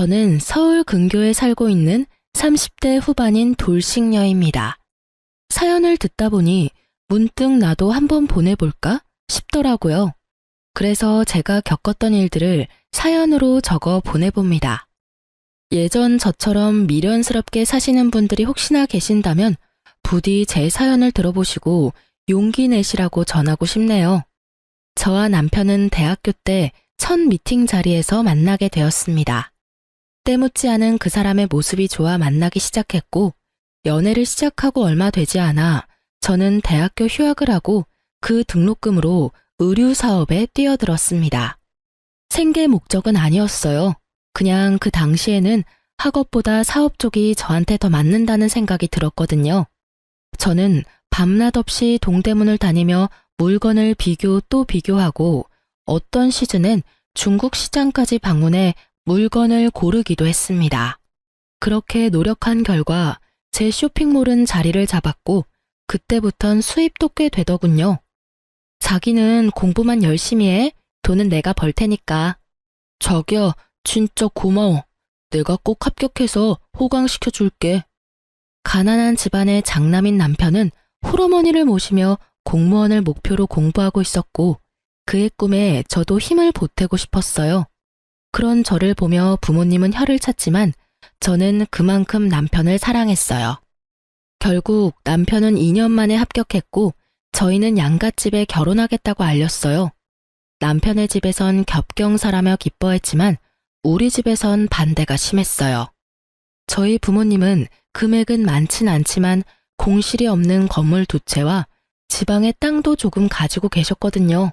저는 서울 근교에 살고 있는 30대 후반인 돌싱녀입니다. 사연을 듣다 보니 문득 나도 한번 보내볼까 싶더라고요. 그래서 제가 겪었던 일들을 사연으로 적어 보내봅니다. 예전 저처럼 미련스럽게 사시는 분들이 혹시나 계신다면 부디 제 사연을 들어보시고 용기 내시라고 전하고 싶네요. 저와 남편은 대학교 때 첫 미팅 자리에서 만나게 되었습니다. 때묻지 않은 그 사람의 모습이 좋아 만나기 시작했고, 연애를 시작하고 얼마 되지 않아 저는 대학교 휴학을 하고 그 등록금으로 의류 사업에 뛰어들었습니다. 생계 목적은 아니었어요. 그냥 그 당시에는 학업보다 사업 쪽이 저한테 더 맞는다는 생각이 들었거든요. 저는 밤낮 없이 동대문을 다니며 물건을 비교 또 비교하고 어떤 시즌엔 중국 시장까지 방문해 물건을 고르기도 했습니다. 그렇게 노력한 결과 제 쇼핑몰은 자리를 잡았고 그때부턴 수입도 꽤 되더군요. 자기는 공부만 열심히 해. 돈은 내가 벌 테니까. 자기야, 진짜 고마워. 내가 꼭 합격해서 호강시켜 줄게. 가난한 집안의 장남인 남편은 홀어머니를 모시며 공무원을 목표로 공부하고 있었고 그의 꿈에 저도 힘을 보태고 싶었어요. 그런 저를 보며 부모님은 혀를 찼지만 저는 그만큼 남편을 사랑했어요. 결국 남편은 2년 만에 합격했고 저희는 양갓집에 결혼하겠다고 알렸어요. 남편의 집에선 겹경사라며 기뻐했지만 우리 집에선 반대가 심했어요. 저희 부모님은 금액은 많진 않지만 공실이 없는 건물 두 채와 지방의 땅도 조금 가지고 계셨거든요.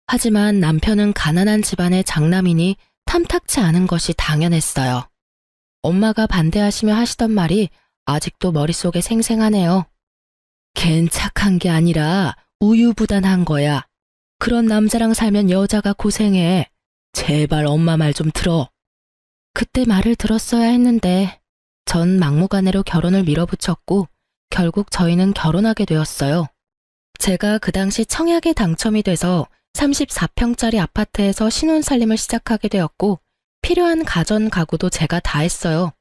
하지만 남편은 가난한 집안의 장남이니 탐탁치 않은 것이 당연했어요. 엄마가 반대하시며 하시던 말이 아직도 머릿속에 생생하네요. 걘 착한 게 아니라 우유부단한 거야. 그런 남자랑 살면 여자가 고생해. 제발 엄마 말 좀 들어. 그때 말을 들었어야 했는데 전 막무가내로 결혼을 밀어붙였고 결국 저희는 결혼하게 되었어요. 제가 그 당시 청약에 당첨이 돼서 34평짜리 아파트에서 신혼살림을 시작하게 되었고 필요한 가전 가구도 제가 다 했어요.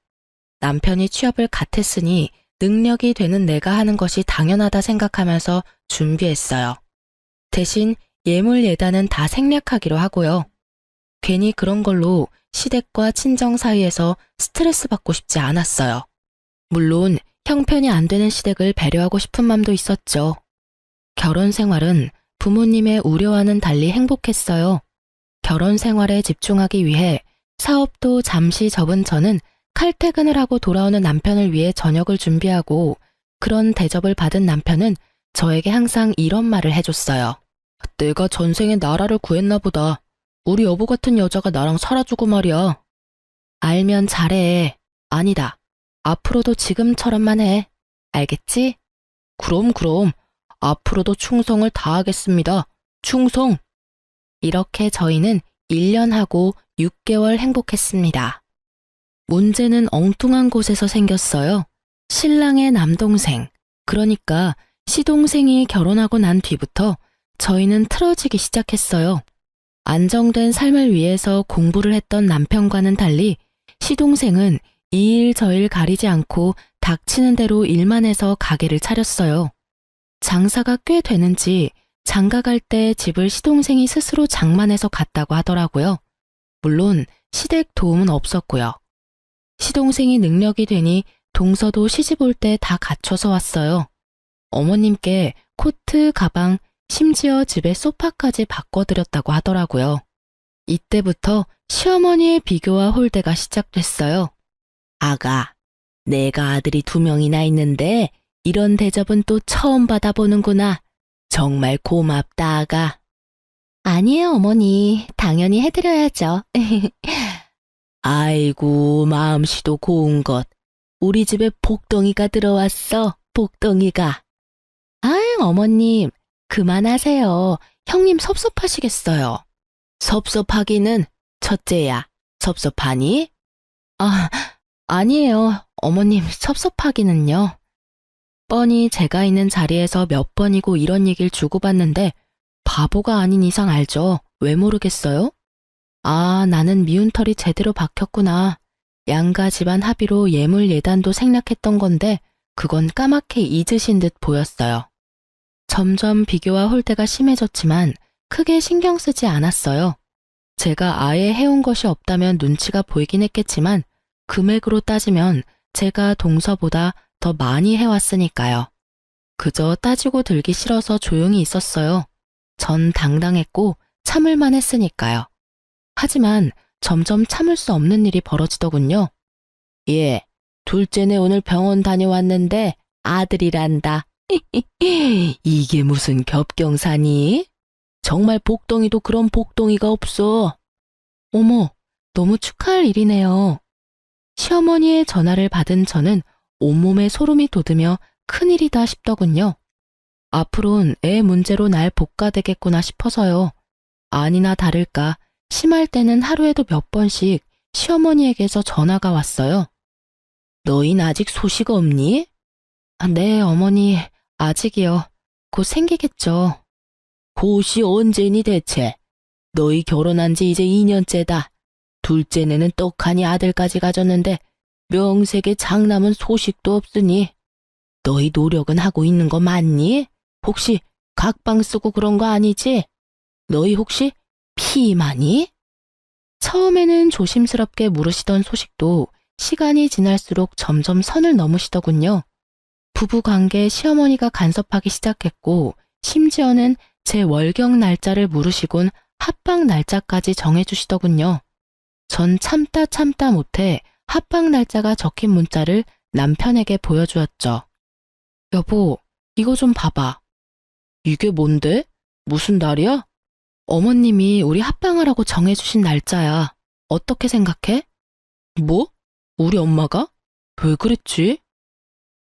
남편이 취업을 갓 했으니 능력이 되는 내가 하는 것이 당연하다 생각하면서 준비했어요. 대신 예물 예단은 다 생략하기로 하고요. 괜히 그런 걸로 시댁과 친정 사이에서 스트레스 받고 싶지 않았어요. 물론 형편이 안 되는 시댁을 배려하고 싶은 마음도 있었죠. 결혼 생활은 부모님의 우려와는 달리 행복했어요. 결혼 생활에 집중하기 위해 사업도 잠시 접은 저는 칼퇴근을 하고 돌아오는 남편을 위해 저녁을 준비하고 그런 대접을 받은 남편은 저에게 항상 이런 말을 해줬어요. 내가 전생에 나라를 구했나 보다. 우리 여보 같은 여자가 나랑 살아주고 말이야. 알면 잘해. 아니다. 앞으로도 지금처럼만 해. 알겠지? 그럼. 앞으로도 충성을 다하겠습니다. 충성! 이렇게 저희는 1년하고 6개월 행복했습니다. 문제는 엉뚱한 곳에서 생겼어요. 신랑의 남동생, 그러니까 시동생이 결혼하고 난 뒤부터 저희는 틀어지기 시작했어요. 안정된 삶을 위해서 공부를 했던 남편과는 달리 시동생은 이 일 저 일 가리지 않고 닥치는 대로 일만 해서 가게를 차렸어요. 장사가 꽤 되는지 장가 갈 때 집을 시동생이 스스로 장만해서 갔다고 하더라고요. 물론 시댁 도움은 없었고요. 시동생이 능력이 되니 동서도 시집 올 때 다 갖춰서 왔어요. 어머님께 코트, 가방, 심지어 집에 소파까지 바꿔드렸다고 하더라고요. 이때부터 시어머니의 비교와 홀대가 시작됐어요. 아가, 내가 아들이 2명이나 있는데 이런 대접은 또 처음 받아보는구나. 정말 고맙다, 아가. 아니에요, 어머니. 당연히 해드려야죠. 아이고, 마음씨도 고운 것. 우리 집에 복덩이가 들어왔어, 복덩이가. 아유, 어머님, 그만하세요. 형님 섭섭하시겠어요. 섭섭하기는 첫째야. 섭섭하니? 아니에요. 어머님, 섭섭하기는요. 뻔히 제가 있는 자리에서 몇 번이고 이런 얘기를 주고받는데 바보가 아닌 이상 알죠. 왜 모르겠어요? 아, 나는 미운 털이 제대로 박혔구나. 양가 집안 합의로 예물 예단도 생략했던 건데 그건 까맣게 잊으신 듯 보였어요. 점점 비교와 홀대가 심해졌지만 크게 신경 쓰지 않았어요. 제가 아예 해온 것이 없다면 눈치가 보이긴 했겠지만 금액으로 따지면 제가 동서보다 더 많이 해왔으니까요. 그저 따지고 들기 싫어서 조용히 있었어요. 전 당당했고 참을만 했으니까요. 하지만 점점 참을 수 없는 일이 벌어지더군요. 예, 둘째네 오늘 병원 다녀왔는데 아들이란다. 이게 무슨 겹경사니? 정말 복덩이도 그런 복덩이가 없어. 어머, 너무 축하할 일이네요. 시어머니의 전화를 받은 저는 온몸에 소름이 돋으며 큰일이다 싶더군요. 앞으론 애 문제로 날 볶아대겠구나 싶어서요. 아니나 다를까 심할 때는 하루에도 몇 번씩 시어머니에게서 전화가 왔어요. 너흰 아직 소식 없니? 네, 어머니, 아직이요. 곧 생기겠죠. 곧이 언제니 대체? 너희 결혼한 지 이제 2년째다. 둘째네는 떡하니 아들까지 가졌는데 명색에 장남은 소식도 없으니 너희 노력은 하고 있는 거 맞니? 혹시 각방 쓰고 그런 거 아니지? 너희 혹시 피임하니? 처음에는 조심스럽게 물으시던 소식도 시간이 지날수록 점점 선을 넘으시더군요. 부부관계에 시어머니가 간섭하기 시작했고 심지어는 제 월경 날짜를 물으시곤 합방 날짜까지 정해주시더군요. 전 참다 못해 합방 날짜가 적힌 문자를 남편에게 보여주었죠. 여보, 이거 좀 봐봐. 이게 뭔데? 무슨 날이야? 어머님이 우리 합방하라고 정해주신 날짜야. 어떻게 생각해? 뭐? 우리 엄마가? 왜 그랬지?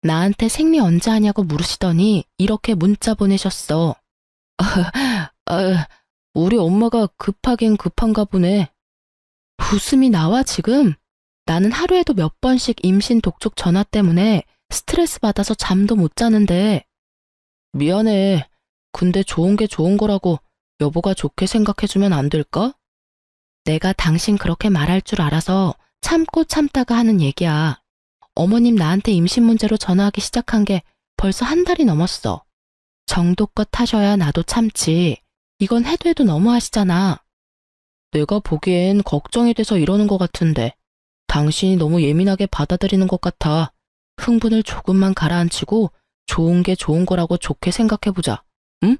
나한테 생리 언제 하냐고 물으시더니 이렇게 문자 보내셨어. 우리 엄마가 급하긴 급한가 보네. 웃음이 나와 지금? 나는 하루에도 몇 번씩 임신 독촉 전화 때문에 스트레스 받아서 잠도 못 자는데. 미안해. 근데 좋은 게 좋은 거라고 여보가 좋게 생각해주면 안 될까? 내가 당신 그렇게 말할 줄 알아서 참고 참다가 하는 얘기야. 어머님 나한테 임신 문제로 전화하기 시작한 게 벌써 한 달이 넘었어. 정도껏 하셔야 나도 참지. 이건 해도 해도 너무하시잖아. 내가 보기엔 걱정이 돼서 이러는 것 같은데 당신이 너무 예민하게 받아들이는 것 같아. 흥분을 조금만 가라앉히고 좋은 게 좋은 거라고 좋게 생각해보자. 응?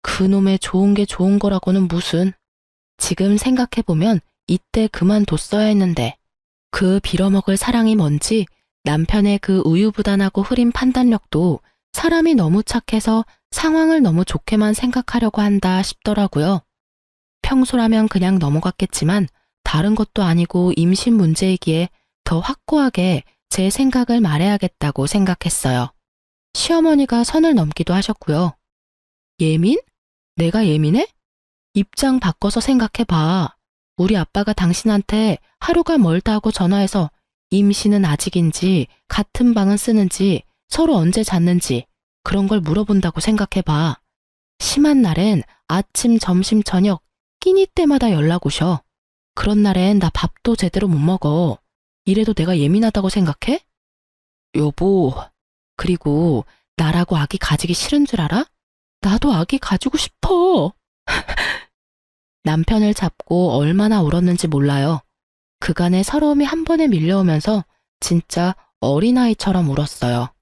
그놈의 좋은 게 좋은 거라고는 무슨. 지금 생각해보면 이때 그만뒀어야 했는데 그 빌어먹을 사랑이 뭔지 남편의 그 우유부단하고 흐린 판단력도 사람이 너무 착해서 상황을 너무 좋게만 생각하려고 한다 싶더라고요. 평소라면 그냥 넘어갔겠지만 다른 것도 아니고 임신 문제이기에 더 확고하게 제 생각을 말해야겠다고 생각했어요. 시어머니가 선을 넘기도 하셨고요. 예민? 내가 예민해? 입장 바꿔서 생각해봐. 우리 아빠가 당신한테 하루가 멀다 하고 전화해서 임신은 아직인지 같은 방은 쓰는지 서로 언제 잤는지 그런 걸 물어본다고 생각해봐. 심한 날엔 아침, 점심, 저녁 끼니 때마다 연락 오셔. 그런 날엔 나 밥도 제대로 못 먹어. 이래도 내가 예민하다고 생각해? 여보, 그리고 나라고 아기 가지기 싫은 줄 알아? 나도 아기 가지고 싶어. 남편을 잡고 얼마나 울었는지 몰라요. 그간의 서러움이 한 번에 밀려오면서 진짜 어린아이처럼 울었어요.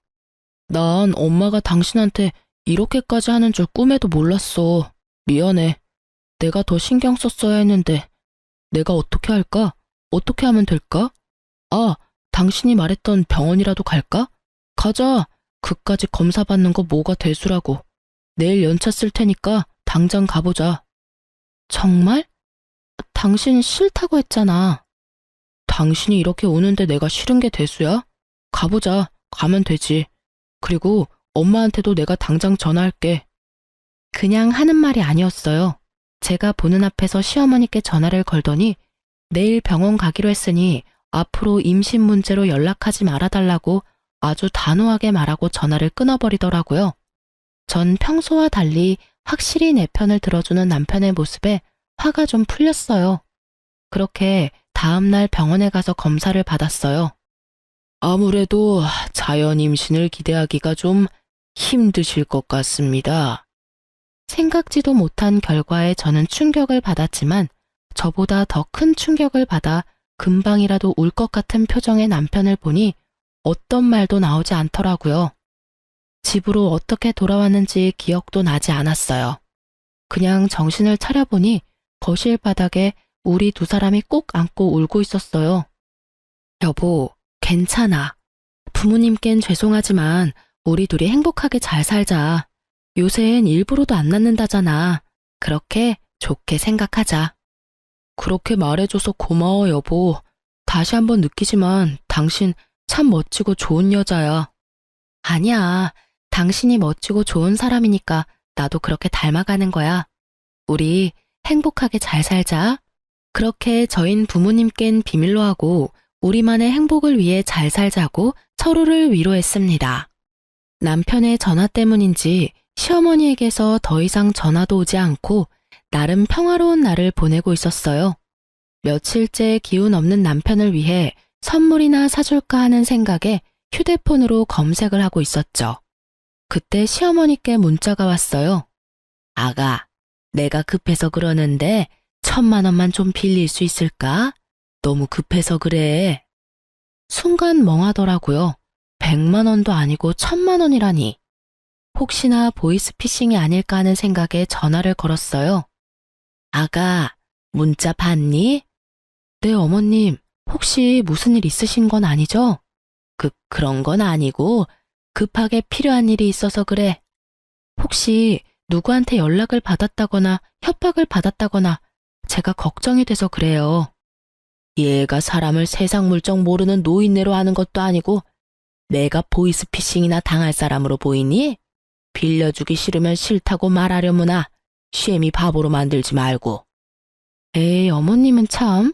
난 엄마가 당신한테 이렇게까지 하는 줄 꿈에도 몰랐어. 미안해. 내가 더 신경 썼어야 했는데 내가 어떻게 할까? 어떻게 하면 될까? 아, 당신이 말했던 병원이라도 갈까? 가자. 그까지 검사 받는 거 뭐가 대수라고. 내일 연차 쓸 테니까 당장 가보자. 정말? 당신 싫다고 했잖아. 당신이 이렇게 오는데 내가 싫은 게 대수야? 가보자. 가면 되지. 그리고 엄마한테도 내가 당장 전화할게. 그냥 하는 말이 아니었어요. 제가 보는 앞에서 시어머니께 전화를 걸더니 내일 병원 가기로 했으니 앞으로 임신 문제로 연락하지 말아달라고 아주 단호하게 말하고 전화를 끊어버리더라고요. 전 평소와 달리 확실히 내 편을 들어주는 남편의 모습에 화가 좀 풀렸어요. 그렇게 다음날 병원에 가서 검사를 받았어요. 아무래도 자연 임신을 기대하기가 좀 힘드실 것 같습니다. 생각지도 못한 결과에 저는 충격을 받았지만 저보다 더 큰 충격을 받아 금방이라도 울 것 같은 표정의 남편을 보니 어떤 말도 나오지 않더라고요. 집으로 어떻게 돌아왔는지 기억도 나지 않았어요. 그냥 정신을 차려보니 거실 바닥에 우리 두 사람이 꼭 안고 울고 있었어요. 여보, 괜찮아. 부모님께는 죄송하지만 우리 둘이 행복하게 잘 살자. 요새엔 일부러도 안 낳는다잖아. 그렇게 좋게 생각하자. 그렇게 말해줘서 고마워, 여보. 다시 한번 느끼지만 당신 참 멋지고 좋은 여자야. 아니야. 당신이 멋지고 좋은 사람이니까 나도 그렇게 닮아가는 거야. 우리 행복하게 잘 살자. 그렇게 저흰 부모님께는 비밀로 하고 우리만의 행복을 위해 잘 살자고 서로를 위로했습니다. 남편의 전화 때문인지 시어머니에게서 더 이상 전화도 오지 않고 나름 평화로운 날을 보내고 있었어요. 며칠째 기운 없는 남편을 위해 선물이나 사줄까 하는 생각에 휴대폰으로 검색을 하고 있었죠. 그때 시어머니께 문자가 왔어요. 아가, 내가 급해서 그러는데 1,000만 원만 좀 빌릴 수 있을까? 너무 급해서 그래. 순간 멍하더라고요. 100만 원도 아니고 1,000만 원이라니. 혹시나 보이스피싱이 아닐까 하는 생각에 전화를 걸었어요. 아가, 문자 봤니? 네, 어머님. 혹시 무슨 일 있으신 건 아니죠? 그런 건 아니고 급하게 필요한 일이 있어서 그래. 혹시 누구한테 연락을 받았다거나 협박을 받았다거나 제가 걱정이 돼서 그래요. 얘가 사람을 세상 물정 모르는 노인네로 하는 것도 아니고 내가 보이스피싱이나 당할 사람으로 보이니? 빌려주기 싫으면 싫다고 말하려무나 쉐미 바보로 만들지 말고. 에이, 어머님은 참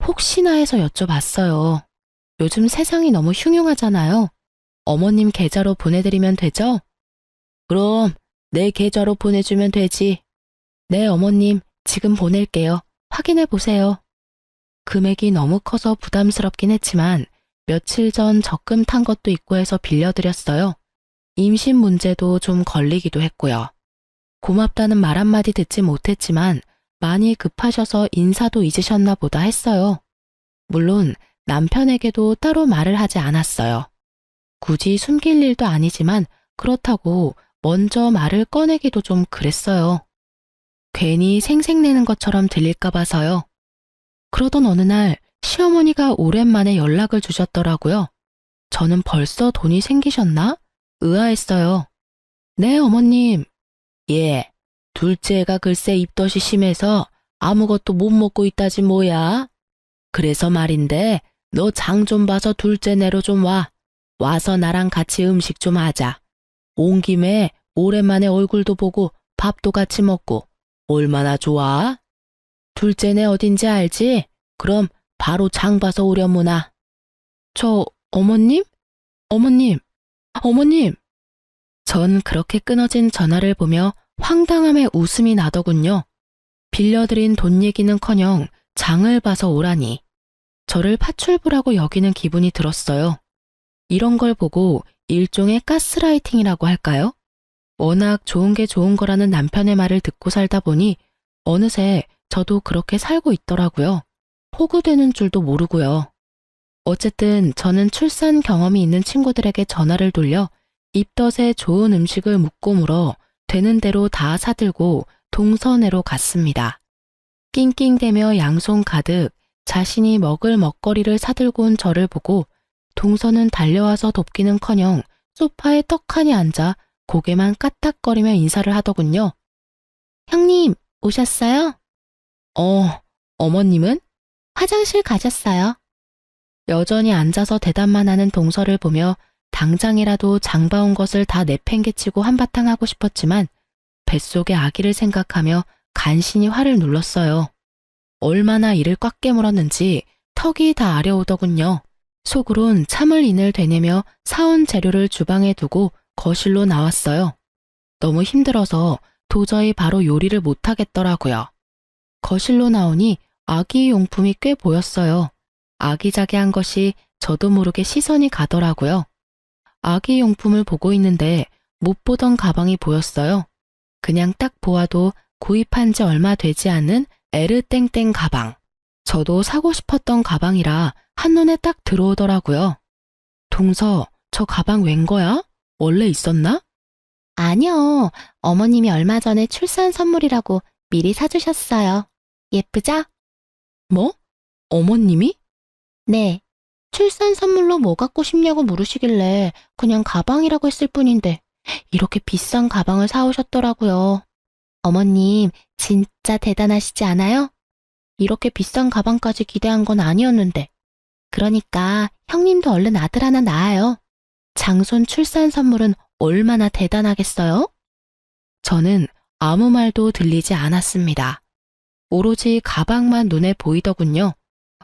혹시나 해서 여쭤봤어요. 요즘 세상이 너무 흉흉하잖아요. 어머님 계좌로 보내드리면 되죠? 그럼 내 계좌로 보내주면 되지. 네, 어머님, 지금 보낼게요. 확인해 보세요. 금액이 너무 커서 부담스럽긴 했지만 며칠 전 적금 탄 것도 있고 해서 빌려드렸어요. 임신 문제도 좀 걸리기도 했고요. 고맙다는 말 한마디 듣지 못했지만 많이 급하셔서 인사도 잊으셨나 보다 했어요. 물론 남편에게도 따로 말을 하지 않았어요. 굳이 숨길 일도 아니지만 그렇다고 먼저 말을 꺼내기도 좀 그랬어요. 괜히 생색내는 것처럼 들릴까 봐서요. 그러던 어느 날 시어머니가 오랜만에 연락을 주셨더라고요. 저는 벌써 돈이 생기셨나? 의아했어요. 네, 어머님. 예, 둘째가 글쎄 입덧이 심해서 아무것도 못 먹고 있다지 뭐야. 그래서 말인데 너 장 좀 봐서 둘째 내로 좀 와. 와서 나랑 같이 음식 좀 하자. 온 김에 오랜만에 얼굴도 보고 밥도 같이 먹고 얼마나 좋아? 둘째네 어딘지 알지? 그럼 바로 장 봐서 오려무나. 어머님? 어머님! 어머님! 전 그렇게 끊어진 전화를 보며 황당함에 웃음이 나더군요. 빌려드린 돈 얘기는커녕 장을 봐서 오라니. 저를 파출부라고 여기는 기분이 들었어요. 이런 걸 보고 일종의 가스라이팅이라고 할까요? 워낙 좋은 게 좋은 거라는 남편의 말을 듣고 살다 보니 어느새 저도 그렇게 살고 있더라고요. 호구되는 줄도 모르고요. 어쨌든 저는 출산 경험이 있는 친구들에게 전화를 돌려 입덧에 좋은 음식을 묻고 물어 되는 대로 다 사들고 동서내로 갔습니다. 낑낑대며 양손 가득 자신이 먹을 먹거리를 사들고 온 저를 보고 동서는 달려와서 돕기는커녕 소파에 떡하니 앉아 고개만 까딱거리며 인사를 하더군요. 형님, 오셨어요? 어머님은? 화장실 가셨어요. 여전히 앉아서 대답만 하는 동서를 보며 당장이라도 장봐온 것을 다 내팽개치고 한바탕 하고 싶었지만 뱃속의 아기를 생각하며 간신히 화를 눌렀어요. 얼마나 이를 꽉 깨물었는지 턱이 다 아려오더군요. 속으론 참을 인을 되내며 사온 재료를 주방에 두고 거실로 나왔어요. 너무 힘들어서 도저히 바로 요리를 못하겠더라고요. 거실로 나오니 아기 용품이 꽤 보였어요. 아기자기한 것이 저도 모르게 시선이 가더라고요. 아기 용품을 보고 있는데 못 보던 가방이 보였어요. 그냥 딱 보아도 구입한 지 얼마 되지 않은 에르땡땡 가방. 저도 사고 싶었던 가방이라 한눈에 딱 들어오더라고요. 동서, 저 가방 웬 거야? 원래 있었나? 아니요. 어머님이 얼마 전에 출산 선물이라고 미리 사주셨어요. 예쁘죠? 뭐? 어머님이? 네. 출산 선물로 뭐 갖고 싶냐고 물으시길래 그냥 가방이라고 했을 뿐인데 이렇게 비싼 가방을 사오셨더라고요. 어머님 진짜 대단하시지 않아요? 이렇게 비싼 가방까지 기대한 건 아니었는데. 그러니까 형님도 얼른 아들 하나 낳아요. 장손 출산 선물은 얼마나 대단하겠어요? 저는 아무 말도 들리지 않았습니다. 오로지 가방만 눈에 보이더군요.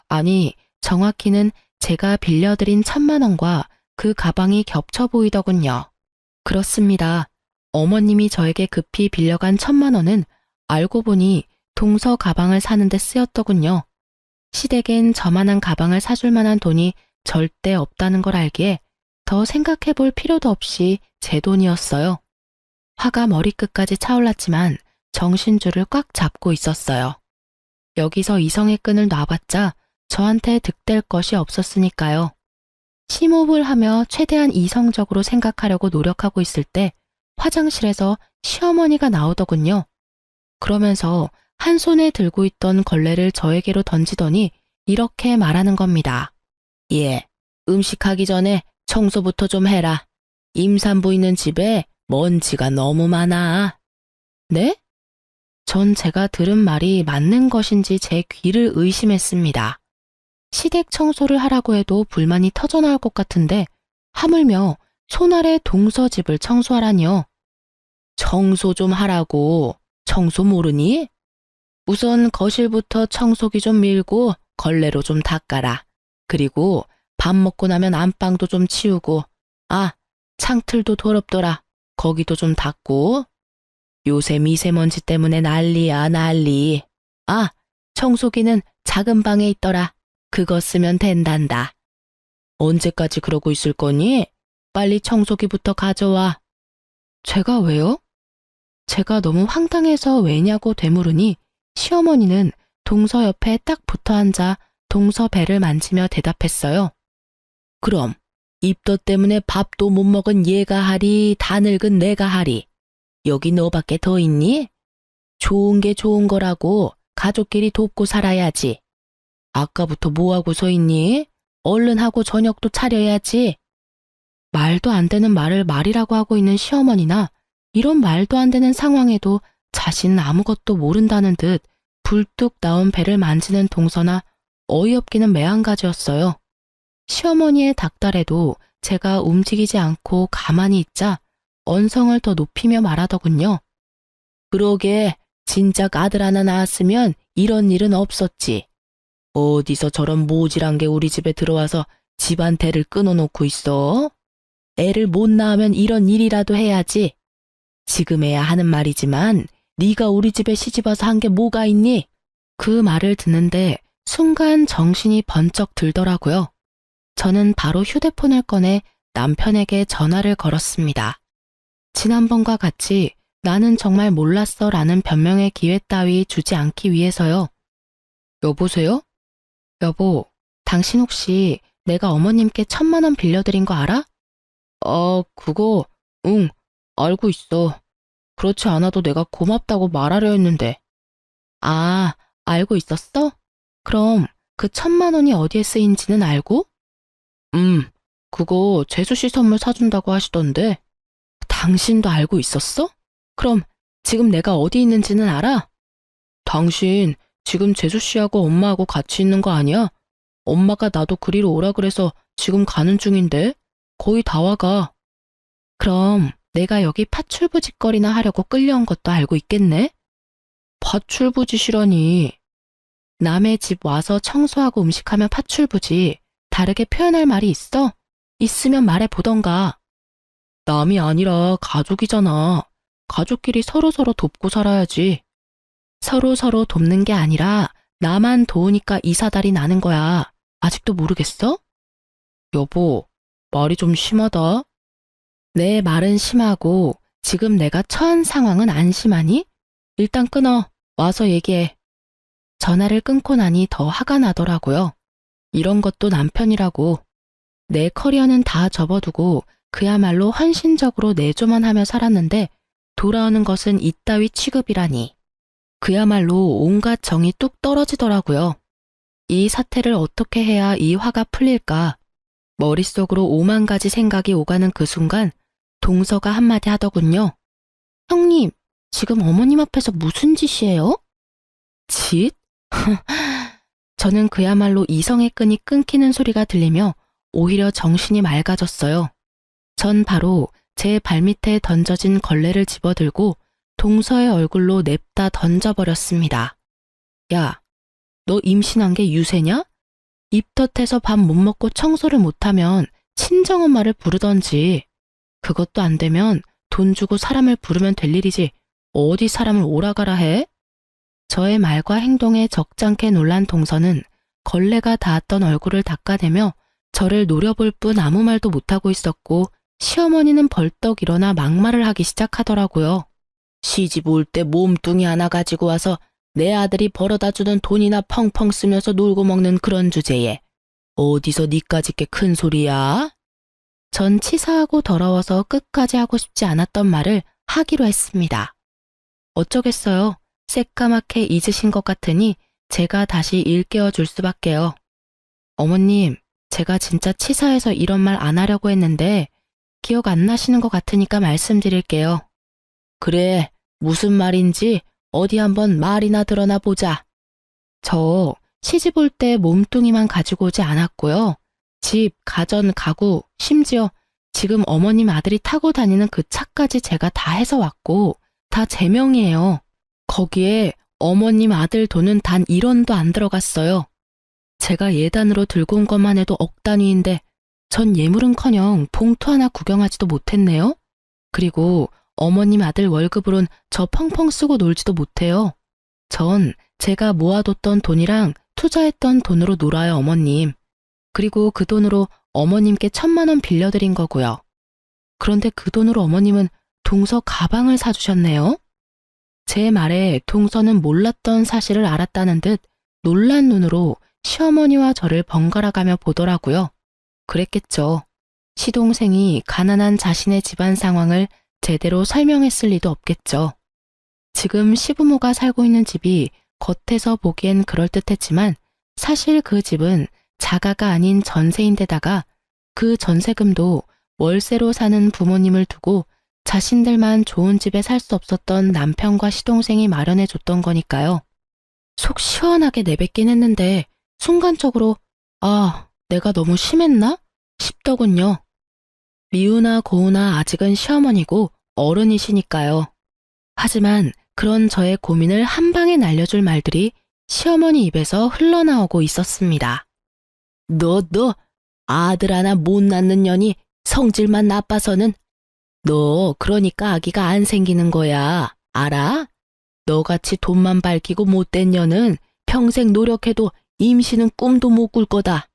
아니, 정확히는 제가 빌려드린 1,000만 원과 그 가방이 겹쳐 보이더군요. 그렇습니다. 어머님이 저에게 급히 빌려간 1,000만 원은 알고 보니 동서 가방을 사는데 쓰였더군요. 시댁엔 저만한 가방을 사줄 만한 돈이 절대 없다는 걸 알기에 더 생각해 볼 필요도 없이 제 돈이었어요. 화가 머리끝까지 차올랐지만 정신줄을 꽉 잡고 있었어요. 여기서 이성의 끈을 놔봤자 저한테 득될 것이 없었으니까요. 심호흡을 하며 최대한 이성적으로 생각하려고 노력하고 있을 때 화장실에서 시어머니가 나오더군요. 그러면서 한 손에 들고 있던 걸레를 저에게로 던지더니 이렇게 말하는 겁니다. 예, 음식하기 전에 청소부터 좀 해라. 임산부 있는 집에 먼지가 너무 많아. 네? 전 제가 들은 말이 맞는 것인지 제 귀를 의심했습니다. 시댁 청소를 하라고 해도 불만이 터져나올 것 같은데 하물며 손아래 동서 집을 청소하라니요. 청소 좀 하라고. 청소 모르니? 우선 거실부터 청소기 좀 밀고 걸레로 좀 닦아라. 그리고 밥 먹고 나면 안방도 좀 치우고, 아, 창틀도 더럽더라. 거기도 좀 닦고. 요새 미세먼지 때문에 난리야, 난리. 아, 청소기는 작은 방에 있더라. 그거 쓰면 된단다. 언제까지 그러고 있을 거니? 빨리 청소기부터 가져와. 제가 왜요? 제가 너무 황당해서 왜냐고 되물으니 시어머니는 동서 옆에 딱 붙어 앉아 동서 배를 만지며 대답했어요. 그럼 입덧 때문에 밥도 못 먹은 얘가 하리, 다 늙은 내가 하리. 여기 너밖에 더 있니? 좋은 게 좋은 거라고 가족끼리 돕고 살아야지. 아까부터 뭐하고 서 있니? 얼른 하고 저녁도 차려야지. 말도 안 되는 말을 말이라고 하고 있는 시어머니나 이런 말도 안 되는 상황에도 자신은 아무것도 모른다는 듯 불뚝 나온 배를 만지는 동서나 어이없기는 매한가지였어요. 시어머니의 닥달에도 제가 움직이지 않고 가만히 있자 언성을 더 높이며 말하더군요. 그러게 진작 아들 하나 낳았으면 이런 일은 없었지. 어디서 저런 모질한 게 우리 집에 들어와서 집안 대를 끊어놓고 있어? 애를 못 낳으면 이런 일이라도 해야지. 지금에야 하는 말이지만 네가 우리 집에 시집와서 한 게 뭐가 있니? 그 말을 듣는데 순간 정신이 번쩍 들더라고요. 저는 바로 휴대폰을 꺼내 남편에게 전화를 걸었습니다. 지난번과 같이 나는 정말 몰랐어 라는 변명의 기회 따위 주지 않기 위해서요. 여보세요? 여보, 당신 혹시 내가 어머님께 1,000만 원 빌려드린 거 알아? 그거, 응, 알고 있어. 그렇지 않아도 내가 고맙다고 말하려 했는데. 아, 알고 있었어? 그럼 그 1,000만 원이 어디에 쓰인지는 알고? 그거 재수씨 선물 사준다고 하시던데. 당신도 알고 있었어? 그럼 지금 내가 어디 있는지는 알아? 당신 지금 재수씨하고 엄마하고 같이 있는 거 아니야? 엄마가 나도 그리로 오라 그래서 지금 가는 중인데 거의 다 와가. 그럼 내가 여기 파출부짓거리나 하려고 끌려온 것도 알고 있겠네? 파출부짓이라니. 남의 집 와서 청소하고 음식하면 파출부지. 다르게 표현할 말이 있어? 있으면 말해보던가. 남이 아니라 가족이잖아. 가족끼리 서로서로 돕고 살아야지. 서로서로 돕는 게 아니라 나만 도우니까 이 사달이 나는 거야. 아직도 모르겠어? 여보, 말이 좀 심하다. 내 말은 심하고 지금 내가 처한 상황은 안 심하니? 일단 끊어. 와서 얘기해. 전화를 끊고 나니 더 화가 나더라고요. 이런 것도 남편이라고. 내 커리어는 다 접어두고 그야말로 헌신적으로 내조만 하며 살았는데 돌아오는 것은 이따위 취급이라니. 그야말로 온갖 정이 뚝 떨어지더라고요. 이 사태를 어떻게 해야 이 화가 풀릴까? 머릿속으로 5만 가지 생각이 오가는 그 순간 동서가 한마디 하더군요. 형님, 지금 어머님 앞에서 무슨 짓이에요? 짓? 저는 그야말로 이성의 끈이 끊기는 소리가 들리며 오히려 정신이 맑아졌어요. 전 바로 제 발밑에 던져진 걸레를 집어들고 동서의 얼굴로 냅다 던져버렸습니다. 야, 너 임신한 게 유세냐? 입덧해서 밥 못 먹고 청소를 못하면 친정엄마를 부르던지. 그것도 안 되면 돈 주고 사람을 부르면 될 일이지 어디 사람을 오라가라 해? 저의 말과 행동에 적잖게 놀란 동서는 걸레가 닿았던 얼굴을 닦아내며 저를 노려볼 뿐 아무 말도 못하고 있었고 시어머니는 벌떡 일어나 막말을 하기 시작하더라고요. 시집 올 때 몸뚱이 하나 가지고 와서 내 아들이 벌어다 주는 돈이나 펑펑 쓰면서 놀고 먹는 그런 주제에 어디서 니까짓 게 큰 소리야? 전 치사하고 더러워서 끝까지 하고 싶지 않았던 말을 하기로 했습니다. 어쩌겠어요. 새까맣게 잊으신 것 같으니 제가 다시 일깨워 줄 수밖에요. 어머님, 제가 진짜 치사해서 이런 말 안 하려고 했는데 기억 안 나시는 것 같으니까 말씀드릴게요. 그래, 무슨 말인지 어디 한번 말이나 드러나 보자. 저 시집 올 때 몸뚱이만 가지고 오지 않았고요. 집, 가전, 가구, 심지어 지금 어머님 아들이 타고 다니는 그 차까지 제가 다 해서 왔고 다 제 명이에요. 거기에 어머님 아들 돈은 단 1원도 안 들어갔어요. 제가 예단으로 들고 온 것만 해도 억 단위인데 전 예물은커녕 봉투 하나 구경하지도 못했네요. 그리고 어머님 아들 월급으론 저 펑펑 쓰고 놀지도 못해요. 전 제가 모아뒀던 돈이랑 투자했던 돈으로 놀아요, 어머님. 그리고 그 돈으로 어머님께 1,000만 원 빌려드린 거고요. 그런데 그 돈으로 어머님은 동서 가방을 사주셨네요. 제 말에 동서는 몰랐던 사실을 알았다는 듯 놀란 눈으로 시어머니와 저를 번갈아가며 보더라고요. 그랬겠죠. 시동생이 가난한 자신의 집안 상황을 제대로 설명했을 리도 없겠죠. 지금 시부모가 살고 있는 집이 겉에서 보기엔 그럴듯했지만 사실 그 집은 자가가 아닌 전세인데다가 그 전세금도 월세로 사는 부모님을 두고 자신들만 좋은 집에 살 수 없었던 남편과 시동생이 마련해 줬던 거니까요. 속 시원하게 내뱉긴 했는데 순간적으로 아, 내가 너무 심했나? 싶더군요. 미우나 고우나 아직은 시어머니고 어른이시니까요. 하지만 그런 저의 고민을 한 방에 날려줄 말들이 시어머니 입에서 흘러나오고 있었습니다. 너 아들 하나 못 낳는 년이 성질만 나빠서는 너 그러니까 아기가 안 생기는 거야. 알아? 너같이 돈만 밝히고 못된 년은 평생 노력해도 임신은 꿈도 못 꿀 거다.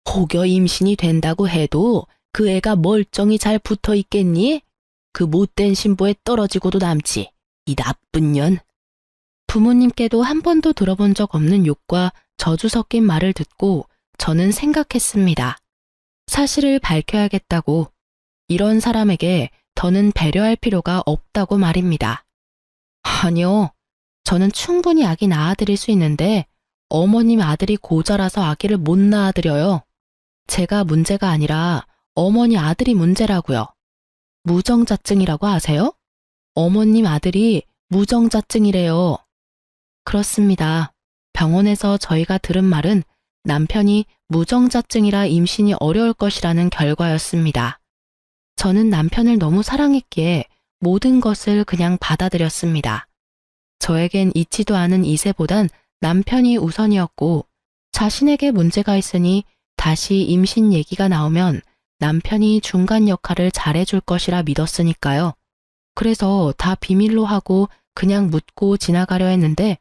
혹여 임신이 된다고 해도 그 애가 멀쩡히 잘 붙어 있겠니? 그 못된 신부에 떨어지고도 남지. 이 나쁜 년. 부모님께도 한 번도 들어본 적 없는 욕과 저주 섞인 말을 듣고 저는 생각했습니다. 사실을 밝혀야겠다고. 이런 사람에게 더는 배려할 필요가 없다고 말입니다. 아니요. 저는 충분히 아기 낳아드릴 수 있는데 어머님 아들이 고자라서 아기를 못 낳아드려요. 제가 문제가 아니라 어머니 아들이 문제라고요. 무정자증이라고 아세요? 어머님 아들이 무정자증이래요. 그렇습니다. 병원에서 저희가 들은 말은 남편이 무정자증이라 임신이 어려울 것이라는 결과였습니다. 저는 남편을 너무 사랑했기에 모든 것을 그냥 받아들였습니다. 저에겐 있지도 않은 이세보단 남편이 우선이었고 자신에게 문제가 있으니 다시 임신 얘기가 나오면 남편이 중간 역할을 잘해줄 것이라 믿었으니까요. 그래서 다 비밀로 하고 그냥 묻고 지나가려 했는데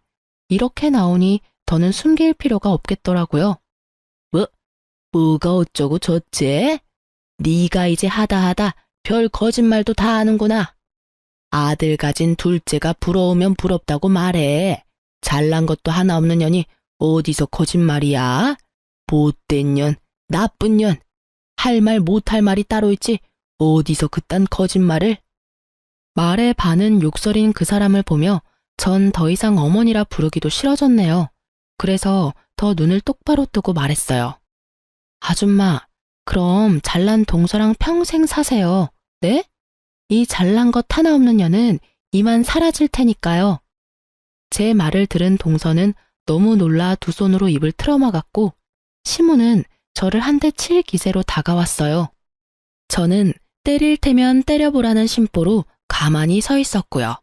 이렇게 나오니 더는 숨길 필요가 없겠더라고요. 뭐가 어쩌고 저째? 네가 이제 하다 별 거짓말도 다 하는구나. 아들 가진 둘째가 부러우면 부럽다고 말해. 잘난 것도 하나 없는 년이 어디서 거짓말이야? 못된 년, 나쁜 년. 할 말 못할 말이 따로 있지 어디서 그딴 거짓말을? 말에 반은 욕설인 그 사람을 보며 전 더 이상 어머니라 부르기도 싫어졌네요. 그래서 더 눈을 똑바로 뜨고 말했어요. 아줌마, 그럼 잘난 동서랑 평생 사세요. 네? 이 잘난 것 하나 없는 년은 이만 사라질 테니까요. 제 말을 들은 동서는 너무 놀라 두 손으로 입을 틀어막았고 시무는 저를 한 대 칠 기세로 다가왔어요. 저는 때릴 테면 때려보라는 심보로 가만히 서 있었고요.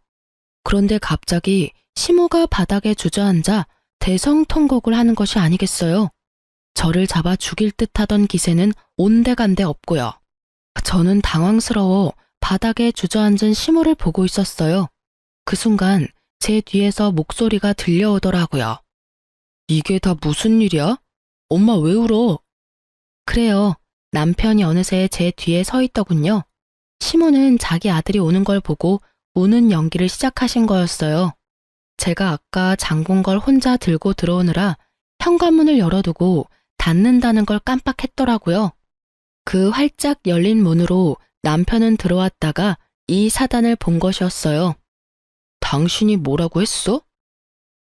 그런데 갑자기 시무가 바닥에 주저앉아 대성통곡을 하는 것이 아니겠어요. 저를 잡아 죽일 듯 하던 기세는 온데간데 없고요. 저는 당황스러워 바닥에 주저앉은 시무를 보고 있었어요. 그 순간 제 뒤에서 목소리가 들려오더라고요. 이게 다 무슨 일이야? 엄마 왜 울어? 그래요. 남편이 어느새 제 뒤에 서 있더군요. 시무는 자기 아들이 오는 걸 보고 우는 연기를 시작하신 거였어요. 제가 아까 잠근 걸 혼자 들고 들어오느라 현관문을 열어두고 닫는다는 걸 깜빡했더라고요. 그 활짝 열린 문으로 남편은 들어왔다가 이 사단을 본 것이었어요. 당신이 뭐라고 했어?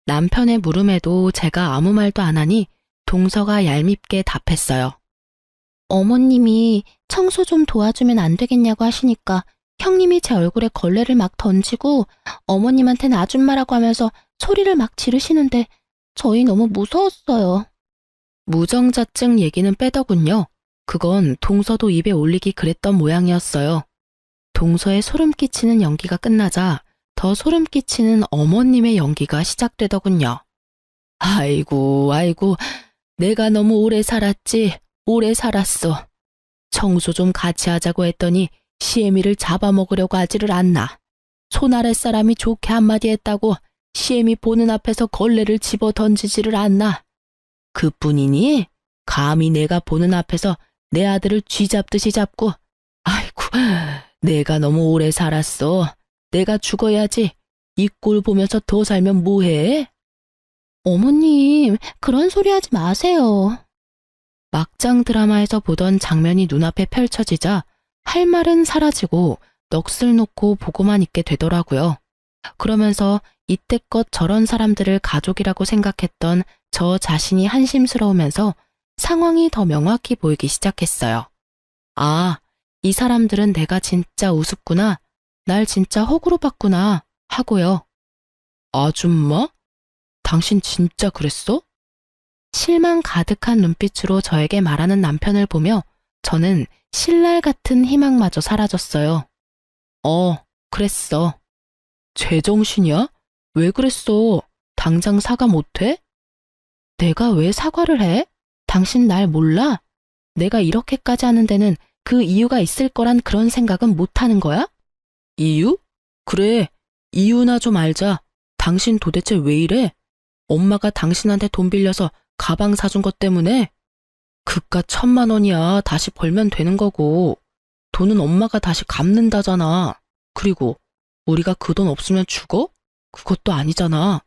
남편의 물음에도 제가 아무 말도 안 하니 동서가 얄밉게 답했어요. 어머님이 청소 좀 도와주면 안 되겠냐고 하시니까 형님이 제 얼굴에 걸레를 막 던지고 어머님한테는 아줌마라고 하면서 소리를 막 지르시는데 저희 너무 무서웠어요. 무정자증 얘기는 빼더군요. 그건 동서도 입에 올리기 그랬던 모양이었어요. 동서의 소름 끼치는 연기가 끝나자 더 소름 끼치는 어머님의 연기가 시작되더군요. 아이고, 내가 너무 오래 살았지. 오래 살았어. 청소 좀 같이 하자고 했더니 시애미를 잡아먹으려고 하지를 않나. 손 아래 사람이 좋게 한마디 했다고 시애미 보는 앞에서 걸레를 집어 던지지를 않나. 그뿐이니 감히 내가 보는 앞에서 내 아들을 쥐잡듯이 잡고 아이고 내가 너무 오래 살았어. 내가 죽어야지. 이 꼴 보면서 더 살면 뭐해? 어머님 그런 소리 하지 마세요. 막장 드라마에서 보던 장면이 눈앞에 펼쳐지자 할 말은 사라지고 넋을 놓고 보고만 있게 되더라고요. 그러면서 이때껏 저런 사람들을 가족이라고 생각했던 저 자신이 한심스러우면서 상황이 더 명확히 보이기 시작했어요. 아, 이 사람들은 내가 진짜 우습구나, 날 진짜 호구로 봤구나 하고요. 아줌마? 당신 진짜 그랬어? 실망 가득한 눈빛으로 저에게 말하는 남편을 보며 저는 신랄 같은 희망마저 사라졌어요. 그랬어. 제정신이야? 왜 그랬어? 당장 사과 못해? 내가 왜 사과를 해? 당신 날 몰라? 내가 이렇게까지 하는 데는 그 이유가 있을 거란 그런 생각은 못하는 거야? 이유? 그래, 이유나 좀 알자. 당신 도대체 왜 이래? 엄마가 당신한테 돈 빌려서 가방 사준 것 때문에? 그깟 1,000만 원이야 다시 벌면 되는 거고 돈은 엄마가 다시 갚는다잖아. 그리고 우리가 그 돈 없으면 죽어? 그것도 아니잖아.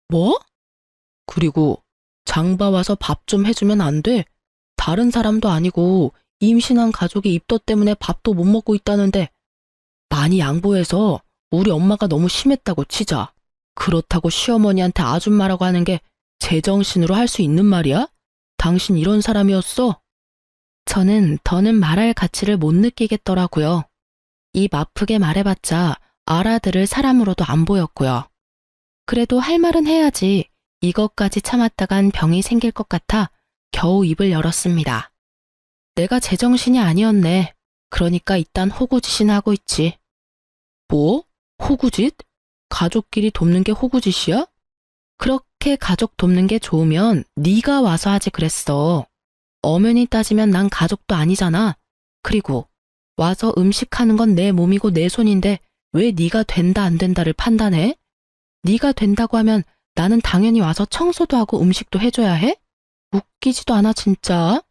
뭐? 그리고 장봐 와서 밥 좀 해주면 안 돼? 다른 사람도 아니고 임신한 가족이 입덧 때문에 밥도 못 먹고 있다는데 많이 양보해서 우리 엄마가 너무 심했다고 치자. 그렇다고 시어머니한테 아줌마라고 하는 게 제정신으로 할 수 있는 말이야? 당신 이런 사람이었어? 저는 더는 말할 가치를 못 느끼겠더라고요. 입 아프게 말해봤자 알아들을 사람으로도 안 보였고요. 그래도 할 말은 해야지. 이것까지 참았다간 병이 생길 것 같아 겨우 입을 열었습니다. 내가 제정신이 아니었네. 그러니까 일단 호구짓이나 하고 있지. 뭐? 호구짓? 가족끼리 돕는 게 호구짓이야? 그렇게 가족 돕는 게 좋으면 네가 와서 하지 그랬어. 엄연히 따지면 난 가족도 아니잖아. 그리고 와서 음식하는 건 내 몸이고 내 손인데 왜 네가 된다 안 된다를 판단해? 네가 된다고 하면 나는 당연히 와서 청소도 하고 음식도 해줘야 해? 웃기지도 않아, 진짜.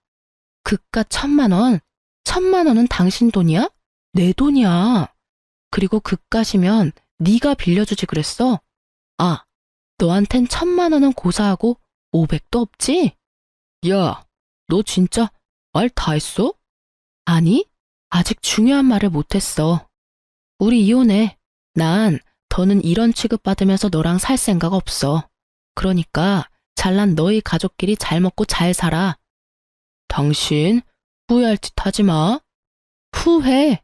그깟 1,000만 원. 1,000만 원은 당신 돈이야? 내 돈이야. 그리고 그깟이면 네가 빌려주지 그랬어. 아, 너한텐 1,000만 원은 고사하고 500도 없지? 야, 너 진짜 말 다 했어? 아니, 아직 중요한 말을 못했어. 우리 이혼해. 난 더는 이런 취급받으면서 너랑 살 생각 없어. 그러니까 잘난 너희 가족끼리 잘 먹고 잘 살아. 당신 후회할 짓 하지 마. 후회?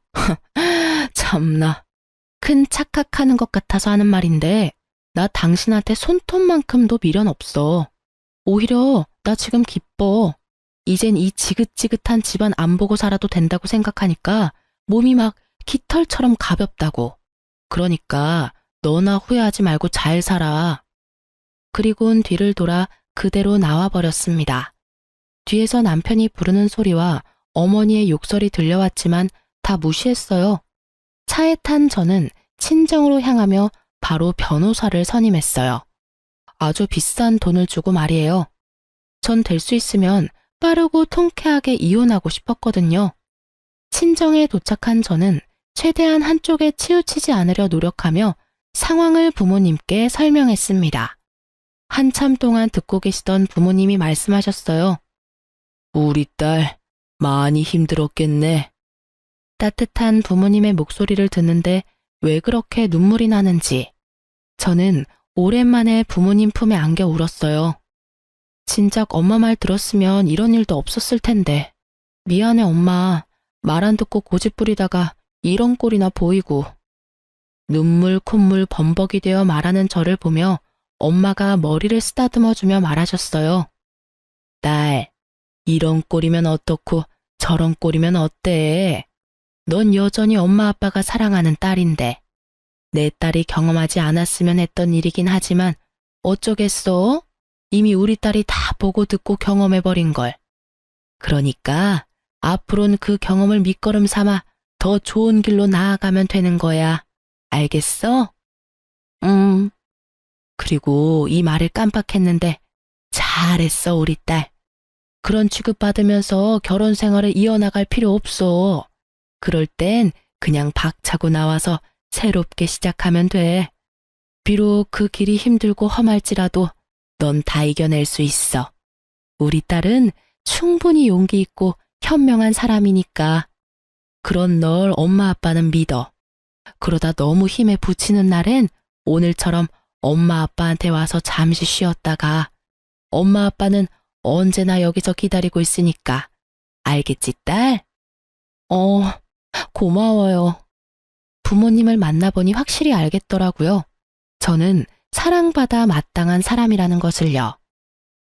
참나. 큰 착각하는 것 같아서 하는 말인데 나 당신한테 손톱만큼도 미련 없어. 오히려 나 지금 기뻐. 이젠 이 지긋지긋한 집안 안 보고 살아도 된다고 생각하니까 몸이 막 깃털처럼 가볍다고. 그러니까 너나 후회하지 말고 잘 살아. 그리곤 뒤를 돌아 그대로 나와버렸습니다. 뒤에서 남편이 부르는 소리와 어머니의 욕설이 들려왔지만 다 무시했어요. 차에 탄 저는 친정으로 향하며 바로 변호사를 선임했어요. 아주 비싼 돈을 주고 말이에요. 전 될 수 있으면 빠르고 통쾌하게 이혼하고 싶었거든요. 친정에 도착한 저는 최대한 한쪽에 치우치지 않으려 노력하며 상황을 부모님께 설명했습니다. 한참 동안 듣고 계시던 부모님이 말씀하셨어요. 우리 딸 많이 힘들었겠네. 따뜻한 부모님의 목소리를 듣는데 왜 그렇게 눈물이 나는지 저는 오랜만에 부모님 품에 안겨 울었어요. 진작 엄마 말 들었으면 이런 일도 없었을 텐데. 미안해 엄마. 말 안 듣고 고집 부리다가 이런 꼴이나 보이고. 눈물 콧물 범벅이 되어 말하는 저를 보며 엄마가 머리를 쓰다듬어주며 말하셨어요. 딸, 이런 꼴이면 어떻고 저런 꼴이면 어때? 넌 여전히 엄마 아빠가 사랑하는 딸인데. 내 딸이 경험하지 않았으면 했던 일이긴 하지만 어쩌겠어? 이미 우리 딸이 다 보고 듣고 경험해버린 걸. 그러니까 앞으로는 그 경험을 밑거름 삼아 더 좋은 길로 나아가면 되는 거야. 알겠어? 그리고 이 말을 깜빡했는데 잘했어 우리 딸. 그런 취급받으면서 결혼 생활을 이어나갈 필요 없어. 그럴 땐 그냥 박차고 나와서 새롭게 시작하면 돼. 비록 그 길이 힘들고 험할지라도 넌 다 이겨낼 수 있어. 우리 딸은 충분히 용기 있고 현명한 사람이니까. 그런 널 엄마 아빠는 믿어. 그러다 너무 힘에 부치는 날엔 오늘처럼 엄마 아빠한테 와서 잠시 쉬었다가 엄마 아빠는 언제나 여기서 기다리고 있으니까. 알겠지, 딸? 고마워요. 부모님을 만나보니 확실히 알겠더라고요. 저는 사랑받아 마땅한 사람이라는 것을요.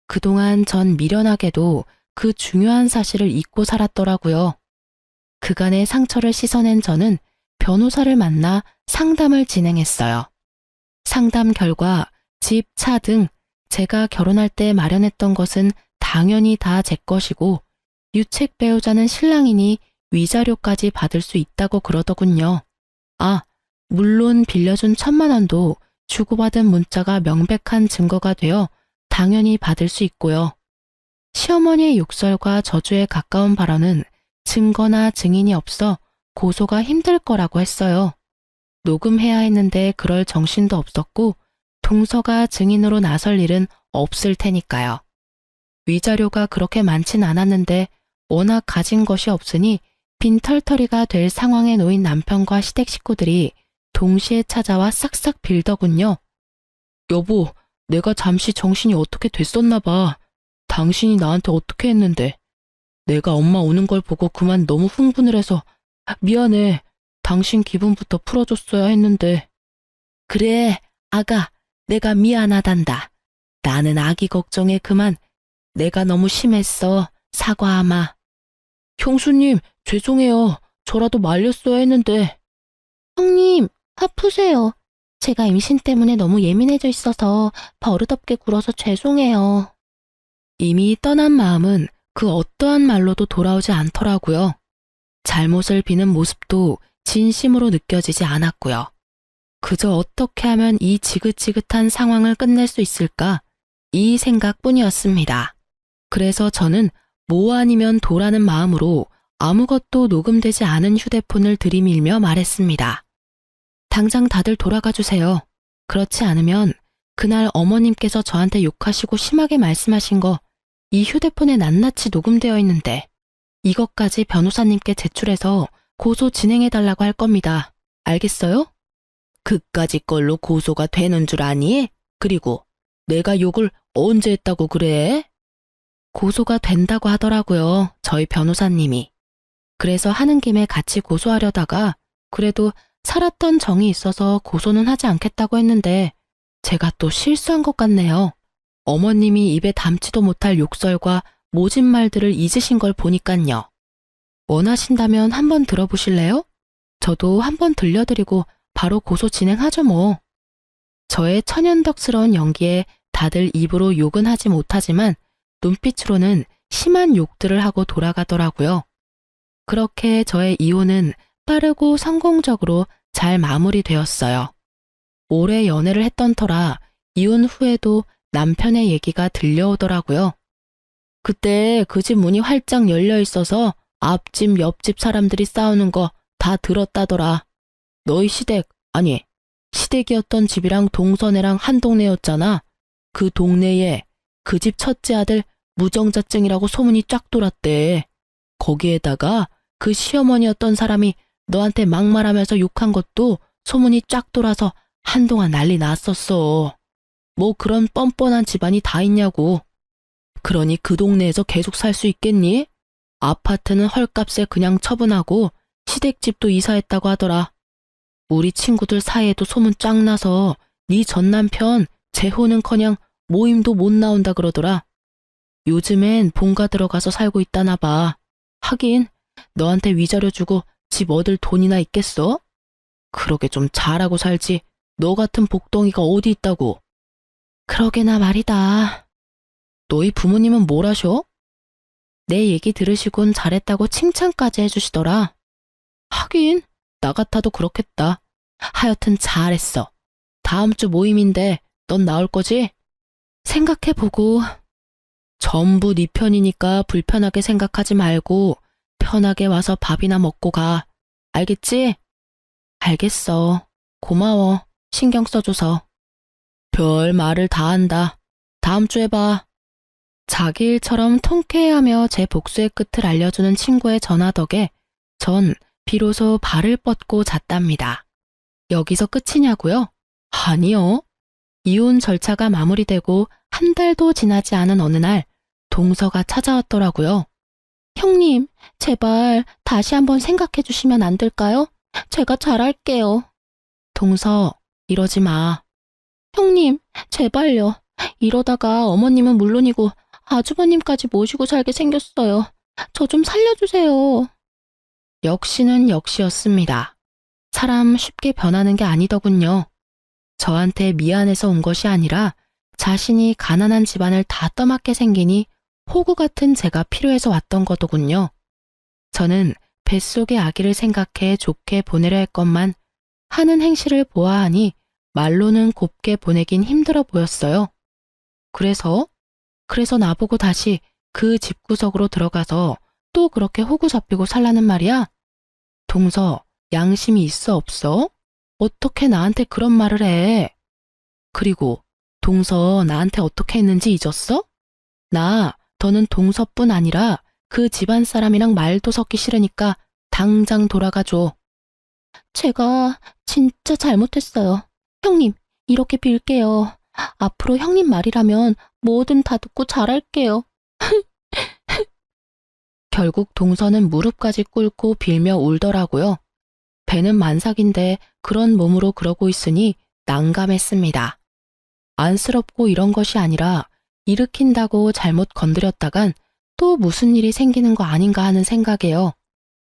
그동안 전 미련하게도 그 중요한 사실을 잊고 살았더라고요. 그간의 상처를 씻어낸 저는 변호사를 만나 상담을 진행했어요. 상담 결과 집, 차 등 제가 결혼할 때 마련했던 것은 당연히 다 제 것이고 유책 배우자는 신랑이니 위자료까지 받을 수 있다고 그러더군요. 아, 물론 빌려준 1,000만 원도 주고받은 문자가 명백한 증거가 되어 당연히 받을 수 있고요. 시어머니의 욕설과 저주에 가까운 발언은 증거나 증인이 없어 고소가 힘들 거라고 했어요. 녹음해야 했는데 그럴 정신도 없었고 동서가 증인으로 나설 일은 없을 테니까요. 위자료가 그렇게 많진 않았는데 워낙 가진 것이 없으니 빈털터리가 될 상황에 놓인 남편과 시댁 식구들이 동시에 찾아와 싹싹 빌더군요. 여보, 내가 잠시 정신이 어떻게 됐었나 봐. 당신이 나한테 어떻게 했는데. 내가 엄마 오는 걸 보고 그만 너무 흥분을 해서 미안해. 당신 기분부터 풀어줬어야 했는데. 그래, 아가, 내가 미안하단다. 나는 아기 걱정에 그만. 내가 너무 심했어. 사과하마. 형수님, 죄송해요. 저라도 말렸어야 했는데. 형님, 화 푸세요. 제가 임신 때문에 너무 예민해져 있어서 버릇없게 굴어서 죄송해요. 이미 떠난 마음은 그 어떠한 말로도 돌아오지 않더라고요. 잘못을 비는 모습도 진심으로 느껴지지 않았고요. 그저 어떻게 하면 이 지긋지긋한 상황을 끝낼 수 있을까? 이 생각뿐이었습니다. 그래서 저는 뭐 아니면 도라는 마음으로 아무것도 녹음되지 않은 휴대폰을 들이밀며 말했습니다. 당장 다들 돌아가 주세요. 그렇지 않으면 그날 어머님께서 저한테 욕하시고 심하게 말씀하신 거 이 휴대폰에 낱낱이 녹음되어 있는데 이것까지 변호사님께 제출해서 고소 진행해달라고 할 겁니다. 알겠어요? 그까짓 걸로 고소가 되는 줄 아니? 그리고 내가 욕을 언제 했다고 그래? 고소가 된다고 하더라고요. 저희 변호사님이. 그래서 하는 김에 같이 고소하려다가 그래도 살았던 정이 있어서 고소는 하지 않겠다고 했는데 제가 또 실수한 것 같네요. 어머님이 입에 담지도 못할 욕설과 모진 말들을 잊으신 걸 보니깐요. 원하신다면 한번 들어보실래요? 저도 한번 들려드리고 바로 고소 진행하죠 뭐. 저의 천연덕스러운 연기에 다들 입으로 욕은 하지 못하지만 눈빛으로는 심한 욕들을 하고 돌아가더라고요. 그렇게 저의 이혼은 빠르고 성공적으로 잘 마무리되었어요. 오래 연애를 했던 터라 이혼 후에도 남편의 얘기가 들려오더라고요. 그때 그 집 문이 활짝 열려 있어서 앞집 옆집 사람들이 싸우는 거 다 들었다더라. 너희 시댁, 아니 시댁이었던 집이랑 동서네랑 한 동네였잖아. 그 동네에 그 집 첫째 아들 무정자증이라고 소문이 쫙 돌았대. 거기에다가 그 시어머니였던 사람이 너한테 막말하면서 욕한 것도 소문이 쫙 돌아서 한동안 난리 났었어. 뭐 그런 뻔뻔한 집안이 다 있냐고. 그러니 그 동네에서 계속 살 수 있겠니? 아파트는 헐값에 그냥 처분하고 시댁집도 이사했다고 하더라. 우리 친구들 사이에도 소문 쫙 나서 네 전남편 재혼은커녕 모임도 못 나온다 그러더라. 요즘엔 본가 들어가서 살고 있다나 봐. 하긴 너한테 위자료 주고 집 얻을 돈이나 있겠어? 그러게 좀 잘하고 살지. 너 같은 복덩이가 어디 있다고. 그러게나 말이다. 너희 부모님은 뭘 하셔? 내 얘기 들으시곤 잘했다고 칭찬까지 해주시더라. 하긴 나 같아도 그렇겠다. 하여튼 잘했어. 다음 주 모임인데 넌 나올 거지? 생각해보고. 전부 네 편이니까 불편하게 생각하지 말고 편하게 와서 밥이나 먹고 가. 알겠지? 알겠어. 고마워. 신경 써줘서. 별 말을 다 한다. 다음 주에 봐. 자기 일처럼 통쾌해하며 제 복수의 끝을 알려주는 친구의 전화 덕에 전 비로소 발을 뻗고 잤답니다. 여기서 끝이냐고요? 아니요. 이혼 절차가 마무리되고 한 달도 지나지 않은 어느 날 동서가 찾아왔더라고요. 형님, 제발 다시 한번 생각해 주시면 안 될까요? 제가 잘할게요. 동서, 이러지 마. 형님, 제발요. 이러다가 어머님은 물론이고 아주버님까지 모시고 살게 생겼어요. 저 좀 살려주세요. 역시는 역시였습니다. 사람 쉽게 변하는 게 아니더군요. 저한테 미안해서 온 것이 아니라 자신이 가난한 집안을 다 떠맡게 생기니 호구 같은 제가 필요해서 왔던 거더군요. 저는 뱃속의 아기를 생각해 좋게 보내려 했건만 하는 행실을 보아하니 말로는 곱게 보내긴 힘들어 보였어요. 그래서 나보고 다시 그 집구석으로 들어가서 또 그렇게 호구 잡히고 살라는 말이야? 동서, 양심이 있어 없어? 어떻게 나한테 그런 말을 해? 그리고 동서 나한테 어떻게 했는지 잊었어? 나 더는 동서뿐 아니라 그 집안 사람이랑 말도 섞기 싫으니까 당장 돌아가줘. 제가 진짜 잘못했어요. 형님, 이렇게 빌게요. 앞으로 형님 말이라면 뭐든 다 듣고 잘할게요. 결국 동서는 무릎까지 꿇고 빌며 울더라고요. 배는 만삭인데 그런 몸으로 그러고 있으니 난감했습니다. 안쓰럽고 이런 것이 아니라 일으킨다고 잘못 건드렸다간 또 무슨 일이 생기는 거 아닌가 하는 생각에요.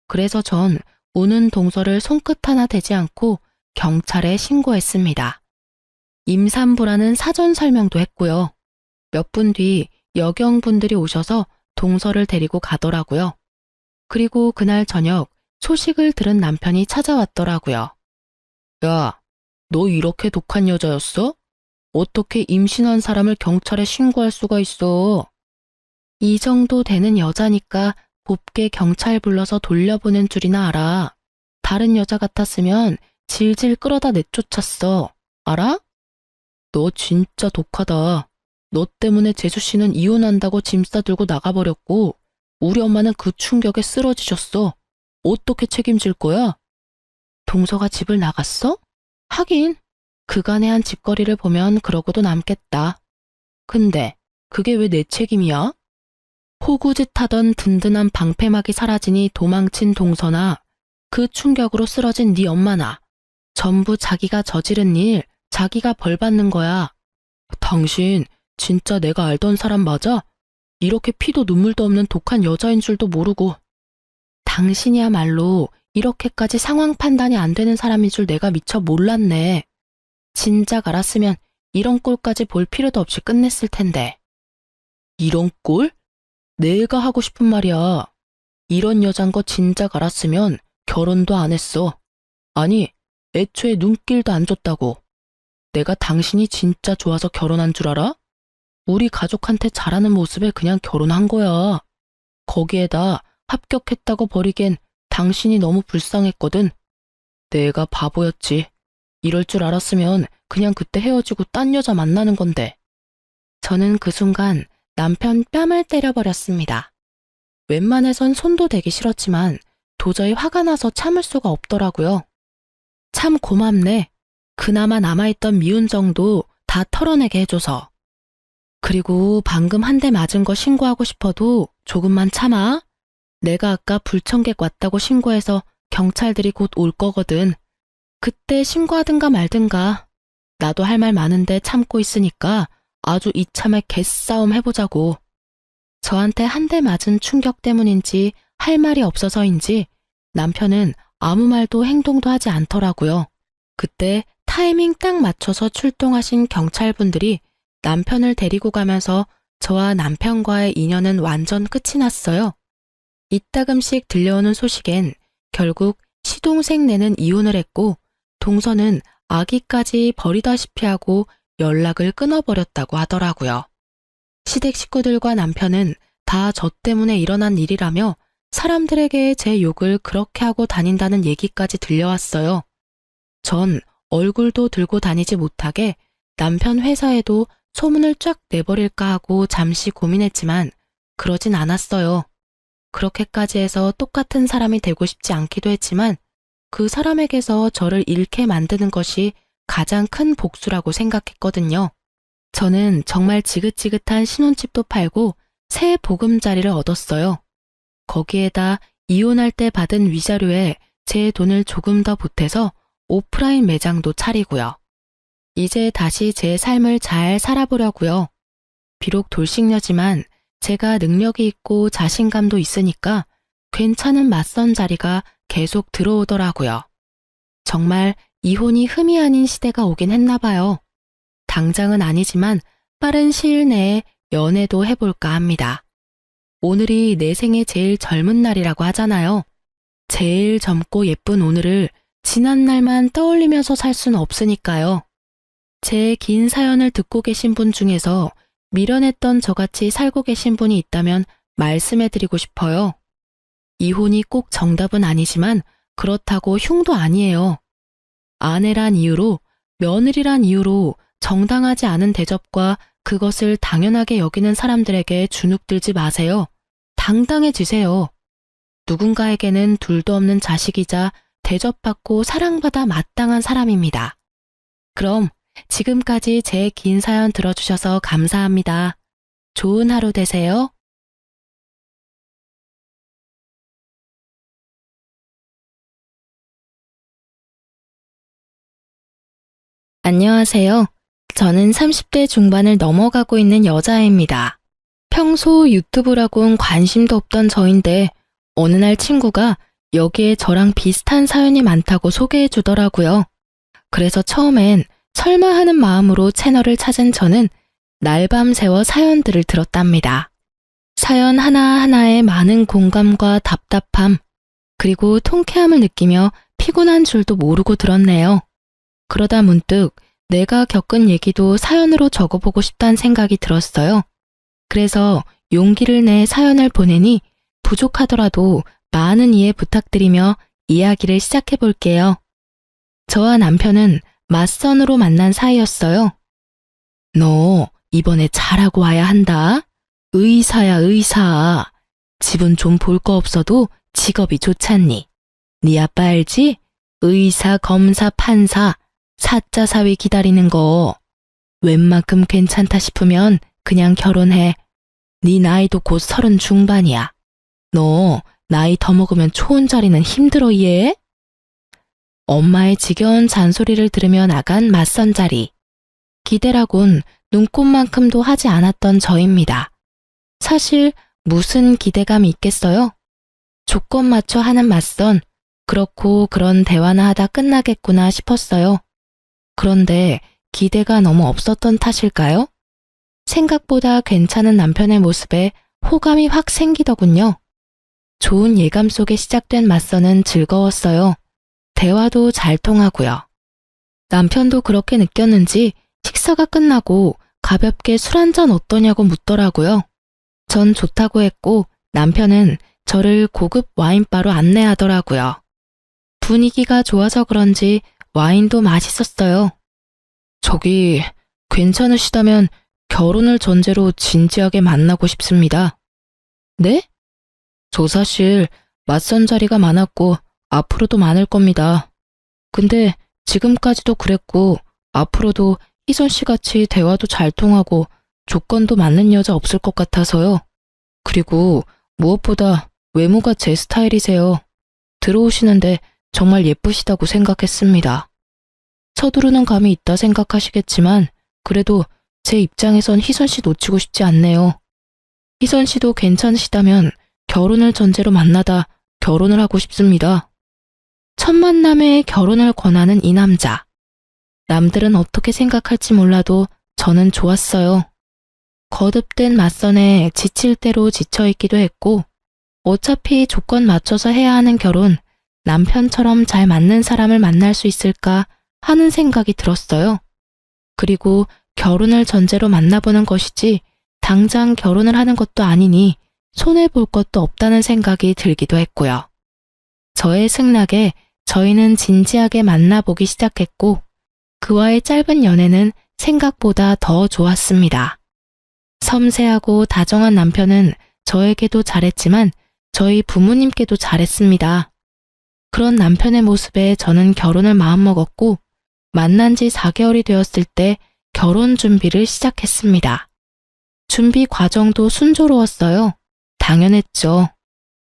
그래서 전 우는 동서를 손끝 하나 대지 않고 경찰에 신고했습니다. 임산부라는 사전 설명도 했고요. 몇 분 뒤 여경분들이 오셔서 동서를 데리고 가더라고요. 그리고 그날 저녁 소식을 들은 남편이 찾아왔더라고요. 야, 너 이렇게 독한 여자였어? 어떻게 임신한 사람을 경찰에 신고할 수가 있어? 이 정도 되는 여자니까 곱게 경찰 불러서 돌려보낸 줄이나 알아. 다른 여자 같았으면 질질 끌어다 내쫓았어. 알아? 너 진짜 독하다. 너 때문에 재수 씨는 이혼한다고 짐 싸들고 나가버렸고 우리 엄마는 그 충격에 쓰러지셨어. 어떻게 책임질 거야? 동서가 집을 나갔어? 하긴 그간의 한 짓거리를 보면 그러고도 남겠다. 근데 그게 왜 내 책임이야? 호구짓 하던 든든한 방패막이 사라지니 도망친 동서나 그 충격으로 쓰러진 네 엄마나 전부 자기가 저지른 일, 자기가 벌 받는 거야. 당신 진짜 내가 알던 사람 맞아? 이렇게 피도 눈물도 없는 독한 여자인 줄도 모르고. 당신이야말로 이렇게까지 상황 판단이 안 되는 사람인 줄 내가 미처 몰랐네. 진작 알았으면 이런 꼴까지 볼 필요도 없이 끝냈을 텐데. 이런 꼴? 내가 하고 싶은 말이야. 이런 여잔 거 진작 알았으면 결혼도 안 했어. 아니, 애초에 눈길도 안 줬다고. 내가 당신이 진짜 좋아서 결혼한 줄 알아? 우리 가족한테 잘하는 모습에 그냥 결혼한 거야. 거기에다 합격했다고 버리기엔 당신이 너무 불쌍했거든. 내가 바보였지. 이럴 줄 알았으면 그냥 그때 헤어지고 딴 여자 만나는 건데. 저는 그 순간 남편 뺨을 때려버렸습니다. 웬만해선 손도 대기 싫었지만 도저히 화가 나서 참을 수가 없더라고요. 참 고맙네. 그나마 남아있던 미운 정도 다 털어내게 해줘서. 그리고 방금 한 대 맞은 거 신고하고 싶어도 조금만 참아. 내가 아까 불청객 왔다고 신고해서 경찰들이 곧 올 거거든. 그때 신고하든가 말든가. 나도 할 말 많은데 참고 있으니까 아주 이참에 개싸움 해보자고. 저한테 한 대 맞은 충격 때문인지 할 말이 없어서인지 남편은 아무 말도 행동도 하지 않더라고요. 그때 타이밍 딱 맞춰서 출동하신 경찰분들이 남편을 데리고 가면서 저와 남편과의 인연은 완전 끝이 났어요. 이따금씩 들려오는 소식엔 결국 시동생네는 이혼을 했고 동서는 아기까지 버리다시피 하고 연락을 끊어버렸다고 하더라고요. 시댁 식구들과 남편은 다 저 때문에 일어난 일이라며 사람들에게 제 욕을 그렇게 하고 다닌다는 얘기까지 들려왔어요. 전 얼굴도 들고 다니지 못하게 남편 회사에도 소문을 쫙 내버릴까 하고 잠시 고민했지만 그러진 않았어요. 그렇게까지 해서 똑같은 사람이 되고 싶지 않기도 했지만 그 사람에게서 저를 잃게 만드는 것이 가장 큰 복수라고 생각했거든요. 저는 정말 지긋지긋한 신혼집도 팔고 새 보금자리를 얻었어요. 거기에다 이혼할 때 받은 위자료에 제 돈을 조금 더 보태서 오프라인 매장도 차리고요. 이제 다시 제 삶을 잘 살아보려고요. 비록 돌싱녀지만 제가 능력이 있고 자신감도 있으니까 괜찮은 맞선 자리가 계속 들어오더라고요. 정말 이혼이 흠이 아닌 시대가 오긴 했나 봐요. 당장은 아니지만 빠른 시일 내에 연애도 해볼까 합니다. 오늘이 내 생애 제일 젊은 날이라고 하잖아요. 제일 젊고 예쁜 오늘을 지난 날만 떠올리면서 살 수는 없으니까요. 제 긴 사연을 듣고 계신 분 중에서 미련했던 저같이 살고 계신 분이 있다면 말씀해드리고 싶어요. 이혼이 꼭 정답은 아니지만 그렇다고 흉도 아니에요. 아내란 이유로, 며느리란 이유로 정당하지 않은 대접과 그것을 당연하게 여기는 사람들에게 주눅들지 마세요. 당당해지세요. 누군가에게는 둘도 없는 자식이자 대접받고 사랑받아 마땅한 사람입니다. 그럼 지금까지 제 긴 사연 들어주셔서 감사합니다. 좋은 하루 되세요. 안녕하세요. 저는 30대 중반을 넘어가고 있는 여자입니다. 평소 유튜브라곤 관심도 없던 저인데 어느 날 친구가 여기에 저랑 비슷한 사연이 많다고 소개해 주더라고요. 그래서 처음엔 설마 하는 마음으로 채널을 찾은 저는 날밤 새워 사연들을 들었답니다. 사연 하나하나에 많은 공감과 답답함, 그리고 통쾌함을 느끼며 피곤한 줄도 모르고 들었네요. 그러다 문득 내가 겪은 얘기도 사연으로 적어보고 싶다는 생각이 들었어요. 그래서 용기를 내 사연을 보내니 부족하더라도 많은 이해 부탁드리며 이야기를 시작해 볼게요. 저와 남편은 맞선으로 만난 사이였어요. 너 이번에 잘하고 와야 한다. 의사야, 의사. 집은 좀 볼 거 없어도 직업이 좋잖니. 네 아빠 알지? 의사, 검사, 판사, 사자 사위 기다리는 거. 웬만큼 괜찮다 싶으면 그냥 결혼해. 네 나이도 곧 30 중반이야. 너 나이 더 먹으면 초혼자리는 힘들어 얘? 엄마의 지겨운 잔소리를 들으며 나간 맞선 자리. 기대라곤 눈꼽만큼도 하지 않았던 저입니다. 사실 무슨 기대감이 있겠어요? 조건 맞춰 하는 맞선, 그렇고 그런 대화나 하다 끝나겠구나 싶었어요. 그런데 기대가 너무 없었던 탓일까요? 생각보다 괜찮은 남편의 모습에 호감이 확 생기더군요. 좋은 예감 속에 시작된 맞선은 즐거웠어요. 대화도 잘 통하고요. 남편도 그렇게 느꼈는지 식사가 끝나고 가볍게 술 한잔 어떠냐고 묻더라고요. 전 좋다고 했고 남편은 저를 고급 와인바로 안내하더라고요. 분위기가 좋아서 그런지 와인도 맛있었어요. 저기 괜찮으시다면 결혼을 전제로 진지하게 만나고 싶습니다. 네? 저 사실 맞선 자리가 많았고 앞으로도 많을 겁니다. 근데 지금까지도 그랬고 앞으로도 희선 씨 같이 대화도 잘 통하고 조건도 맞는 여자 없을 것 같아서요. 그리고 무엇보다 외모가 제 스타일이세요. 들어오시는데 정말 예쁘시다고 생각했습니다. 서두르는 감이 있다 생각하시겠지만 그래도 제 입장에선 희선 씨 놓치고 싶지 않네요. 희선 씨도 괜찮으시다면 결혼을 전제로 만나다 결혼을 하고 싶습니다. 첫 만남에 결혼을 권하는 이 남자. 남들은 어떻게 생각할지 몰라도 저는 좋았어요. 거듭된 맞선에 지칠 대로 지쳐있기도 했고 어차피 조건 맞춰서 해야 하는 결혼, 남편처럼 잘 맞는 사람을 만날 수 있을까 하는 생각이 들었어요. 그리고 결혼을 전제로 만나보는 것이지 당장 결혼을 하는 것도 아니니 손해볼 것도 없다는 생각이 들기도 했고요. 저의 승낙에 저희는 진지하게 만나보기 시작했고 그와의 짧은 연애는 생각보다 더 좋았습니다. 섬세하고 다정한 남편은 저에게도 잘했지만 저희 부모님께도 잘했습니다. 그런 남편의 모습에 저는 결혼을 마음먹었고 만난 지 4개월이 되었을 때 결혼 준비를 시작했습니다. 준비 과정도 순조로웠어요. 당연했죠.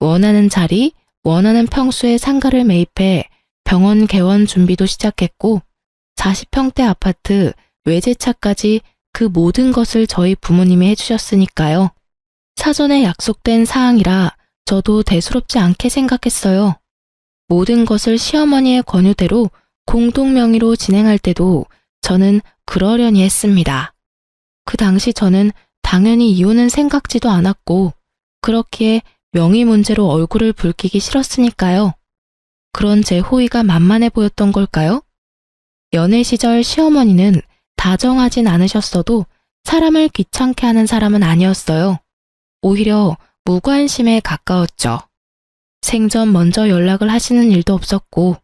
원하는 자리, 원하는 평수의 상가를 매입해 병원 개원 준비도 시작했고 40평대 아파트, 외제차까지 그 모든 것을 저희 부모님이 해주셨으니까요. 사전에 약속된 사항이라 저도 대수롭지 않게 생각했어요. 모든 것을 시어머니의 권유대로 공동 명의로 진행할 때도 저는 그러려니 했습니다. 그 당시 저는 당연히 이혼은 생각지도 않았고 그렇기에 명의 문제로 얼굴을 붉히기 싫었으니까요. 그런 제 호의가 만만해 보였던 걸까요? 연애 시절 시어머니는 다정하진 않으셨어도 사람을 귀찮게 하는 사람은 아니었어요. 오히려 무관심에 가까웠죠. 생전 먼저 연락을 하시는 일도 없었고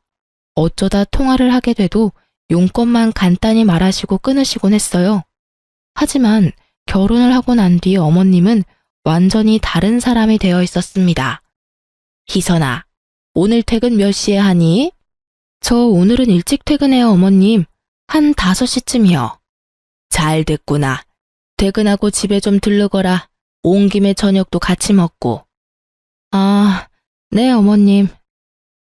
어쩌다 통화를 하게 돼도 용건만 간단히 말하시고 끊으시곤 했어요. 하지만 결혼을 하고 난 뒤 어머님은 완전히 다른 사람이 되어 있었습니다. 희선아, 오늘 퇴근 몇 시에 하니? 저 오늘은 일찍 퇴근해요, 어머님. 한 5시쯤이요. 잘 됐구나. 퇴근하고 집에 좀 들르거라. 온 김에 저녁도 같이 먹고. 아, 네, 어머님.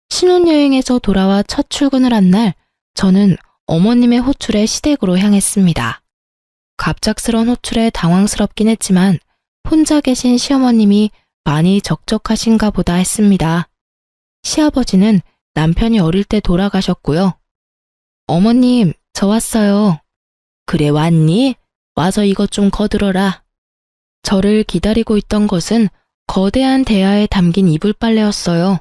신혼여행에서 돌아와 첫 출근을 한 날, 저는 어머님의 호출에 시댁으로 향했습니다. 갑작스런 호출에 당황스럽긴 했지만 혼자 계신 시어머님이 많이 적적하신가 보다 했습니다. 시아버지는 남편이 어릴 때 돌아가셨고요. 어머님, 저 왔어요. 그래 왔니? 와서 이것 좀 거들어라. 저를 기다리고 있던 것은 거대한 대야에 담긴 이불 빨래였어요.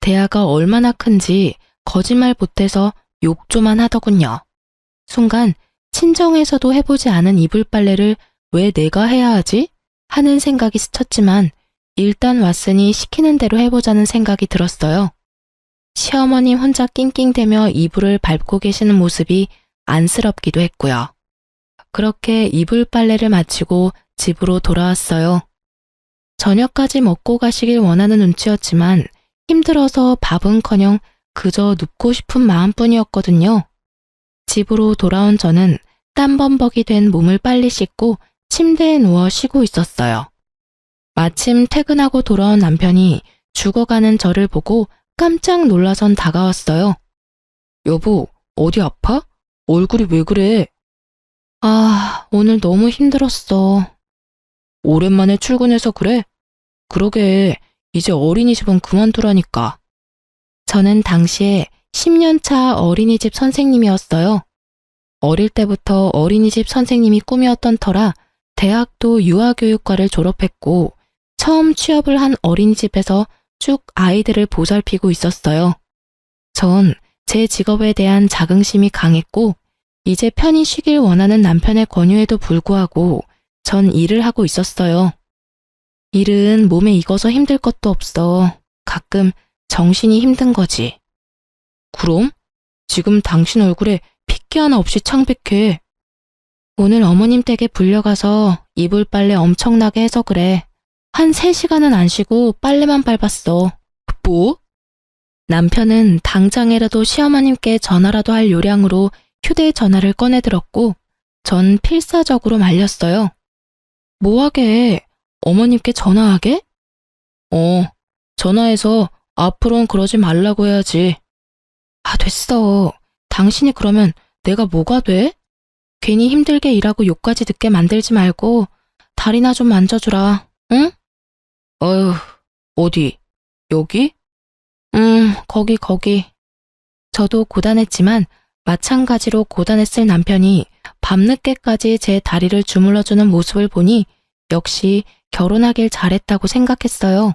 대야가 얼마나 큰지 거짓말 보태서 욕조만 하더군요. 순간 친정에서도 해보지 않은 이불 빨래를 왜 내가 해야 하지? 하는 생각이 스쳤지만 일단 왔으니 시키는 대로 해보자는 생각이 들었어요. 시어머님 혼자 낑낑대며 이불을 밟고 계시는 모습이 안쓰럽기도 했고요. 그렇게 이불 빨래를 마치고 집으로 돌아왔어요. 저녁까지 먹고 가시길 원하는 눈치였지만 힘들어서 밥은커녕 그저 눕고 싶은 마음뿐이었거든요. 집으로 돌아온 저는 땀범벅이 된 몸을 빨리 씻고 침대에 누워 쉬고 있었어요. 마침 퇴근하고 돌아온 남편이 죽어가는 저를 보고 깜짝 놀라선 다가왔어요. 여보, 어디 아파? 얼굴이 왜 그래? 아, 오늘 너무 힘들었어. 오랜만에 출근해서 그래? 그러게, 이제 어린이집은 그만두라니까. 저는 당시에 10년차 어린이집 선생님이었어요. 어릴 때부터 어린이집 선생님이 꿈이었던 터라 대학도 유아교육과를 졸업했고 처음 취업을 한 어린이집에서 쭉 아이들을 보살피고 있었어요. 전 제 직업에 대한 자긍심이 강했고 이제 편히 쉬길 원하는 남편의 권유에도 불구하고 전 일을 하고 있었어요. 일은 몸에 익어서 힘들 것도 없어. 가끔 정신이 힘든 거지. 그럼? 지금 당신 얼굴에 핏기 하나 없이 창백해. 오늘 어머님 댁에 불려가서 이불 빨래 엄청나게 해서 그래. 한 3시간은 안 쉬고 빨래만 밟았어. 뭐? 남편은 당장이라도 시어머님께 전화라도 할 요량으로 휴대전화를 꺼내들었고 전 필사적으로 말렸어요. 뭐하게? 어머님께 전화하게? 전화해서 앞으로는 그러지 말라고 해야지. 아, 됐어. 당신이 그러면 내가 뭐가 돼? 괜히 힘들게 일하고 욕까지 듣게 만들지 말고 다리나 좀 만져주라, 응? 어휴, 어디? 여기? 거기. 저도 고단했지만 마찬가지로 고단했을 남편이 밤늦게까지 제 다리를 주물러주는 모습을 보니 역시 결혼하길 잘했다고 생각했어요.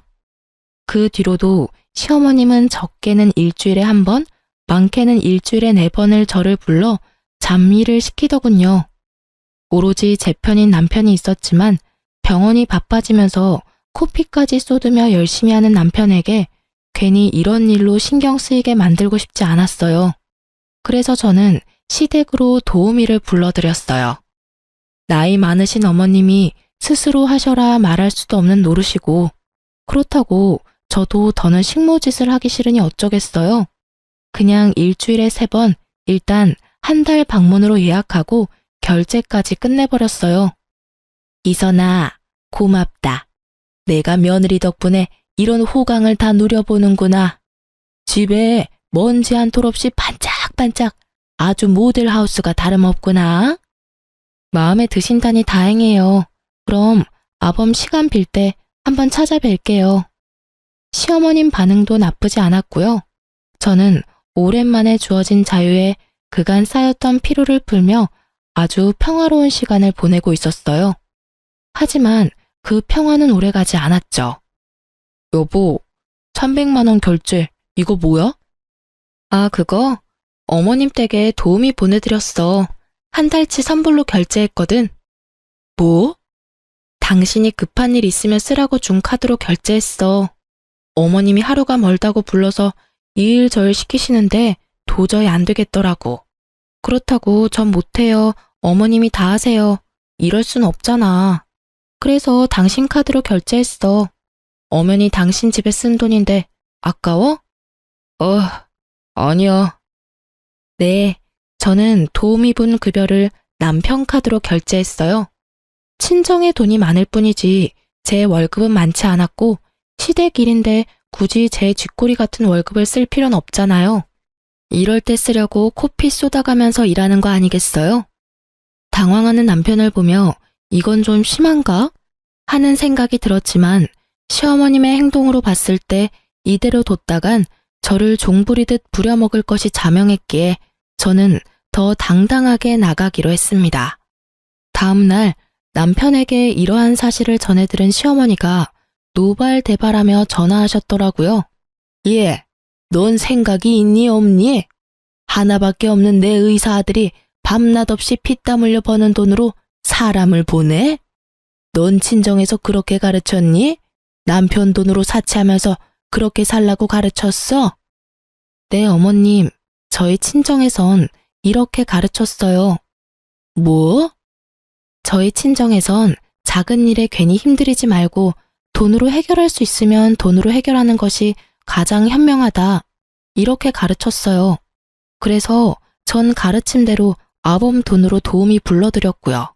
그 뒤로도 시어머님은 적게는 일주일에 1번, 많게는 일주일에 4번을 저를 불러 잠일을 시키더군요. 오로지 제 편인 남편이 있었지만 병원이 바빠지면서 코피까지 쏟으며 열심히 하는 남편에게 괜히 이런 일로 신경 쓰이게 만들고 싶지 않았어요. 그래서 저는 시댁으로 도우미를 불러들였어요. 나이 많으신 어머님이 스스로 하셔라 말할 수도 없는 노릇이고 그렇다고 저도 더는 식모짓을 하기 싫으니 어쩌겠어요. 그냥 일주일에 3번 일단 한 달 방문으로 예약하고 결제까지 끝내버렸어요. 이선아, 고맙다. 내가 며느리 덕분에 이런 호강을 다 누려보는구나. 집에 먼지 한 톨 없이 반짝반짝 아주 모델하우스가 다름없구나. 마음에 드신다니 다행이에요. 그럼 아범 시간 빌 때 한번 찾아뵐게요. 시어머님 반응도 나쁘지 않았고요. 저는 오랜만에 주어진 자유에 그간 쌓였던 피로를 풀며 아주 평화로운 시간을 보내고 있었어요. 하지만 그 평화는 오래가지 않았죠. 여보, 300만 원 결제, 이거 뭐야? 아, 그거? 어머님 댁에 도우미 보내드렸어. 한 달치 선불로 결제했거든. 뭐? 당신이 급한 일 있으면 쓰라고 준 카드로 결제했어. 어머님이 하루가 멀다고 불러서 이 일 저 일 시키시는데 도저히 안 되겠더라고. 그렇다고 전 못해요. 어머님이 다 하세요. 이럴 순 없잖아. 그래서 당신 카드로 결제했어. 엄연히 당신 집에 쓴 돈인데 아까워? 아니야. 네, 저는 도우미분 급여를 남편 카드로 결제했어요. 친정에 돈이 많을 뿐이지 제 월급은 많지 않았고 시댁 일인데 굳이 제 쥐꼬리 같은 월급을 쓸 필요는 없잖아요. 이럴 때 쓰려고 코피 쏟아가면서 일하는 거 아니겠어요? 당황하는 남편을 보며 이건 좀 심한가? 하는 생각이 들었지만 시어머님의 행동으로 봤을 때 이대로 뒀다간 저를 종부리듯 부려먹을 것이 자명했기에 저는 더 당당하게 나가기로 했습니다. 다음 날 남편에게 이러한 사실을 전해들은 시어머니가 노발대발하며 전화하셨더라고요. 넌 생각이 있니 없니? 하나밖에 없는 내 의사 아들이 밤낮 없이 피땀 흘려 버는 돈으로 사람을 보내? 넌 친정에서 그렇게 가르쳤니? 남편 돈으로 사치하면서 그렇게 살라고 가르쳤어? 네, 어머님. 저희 친정에선 이렇게 가르쳤어요. 뭐? 저희 친정에선 작은 일에 괜히 힘들이지 말고 돈으로 해결할 수 있으면 돈으로 해결하는 것이 가장 현명하다. 이렇게 가르쳤어요. 그래서 전 가르침대로 아범 돈으로 도우미 불러드렸고요.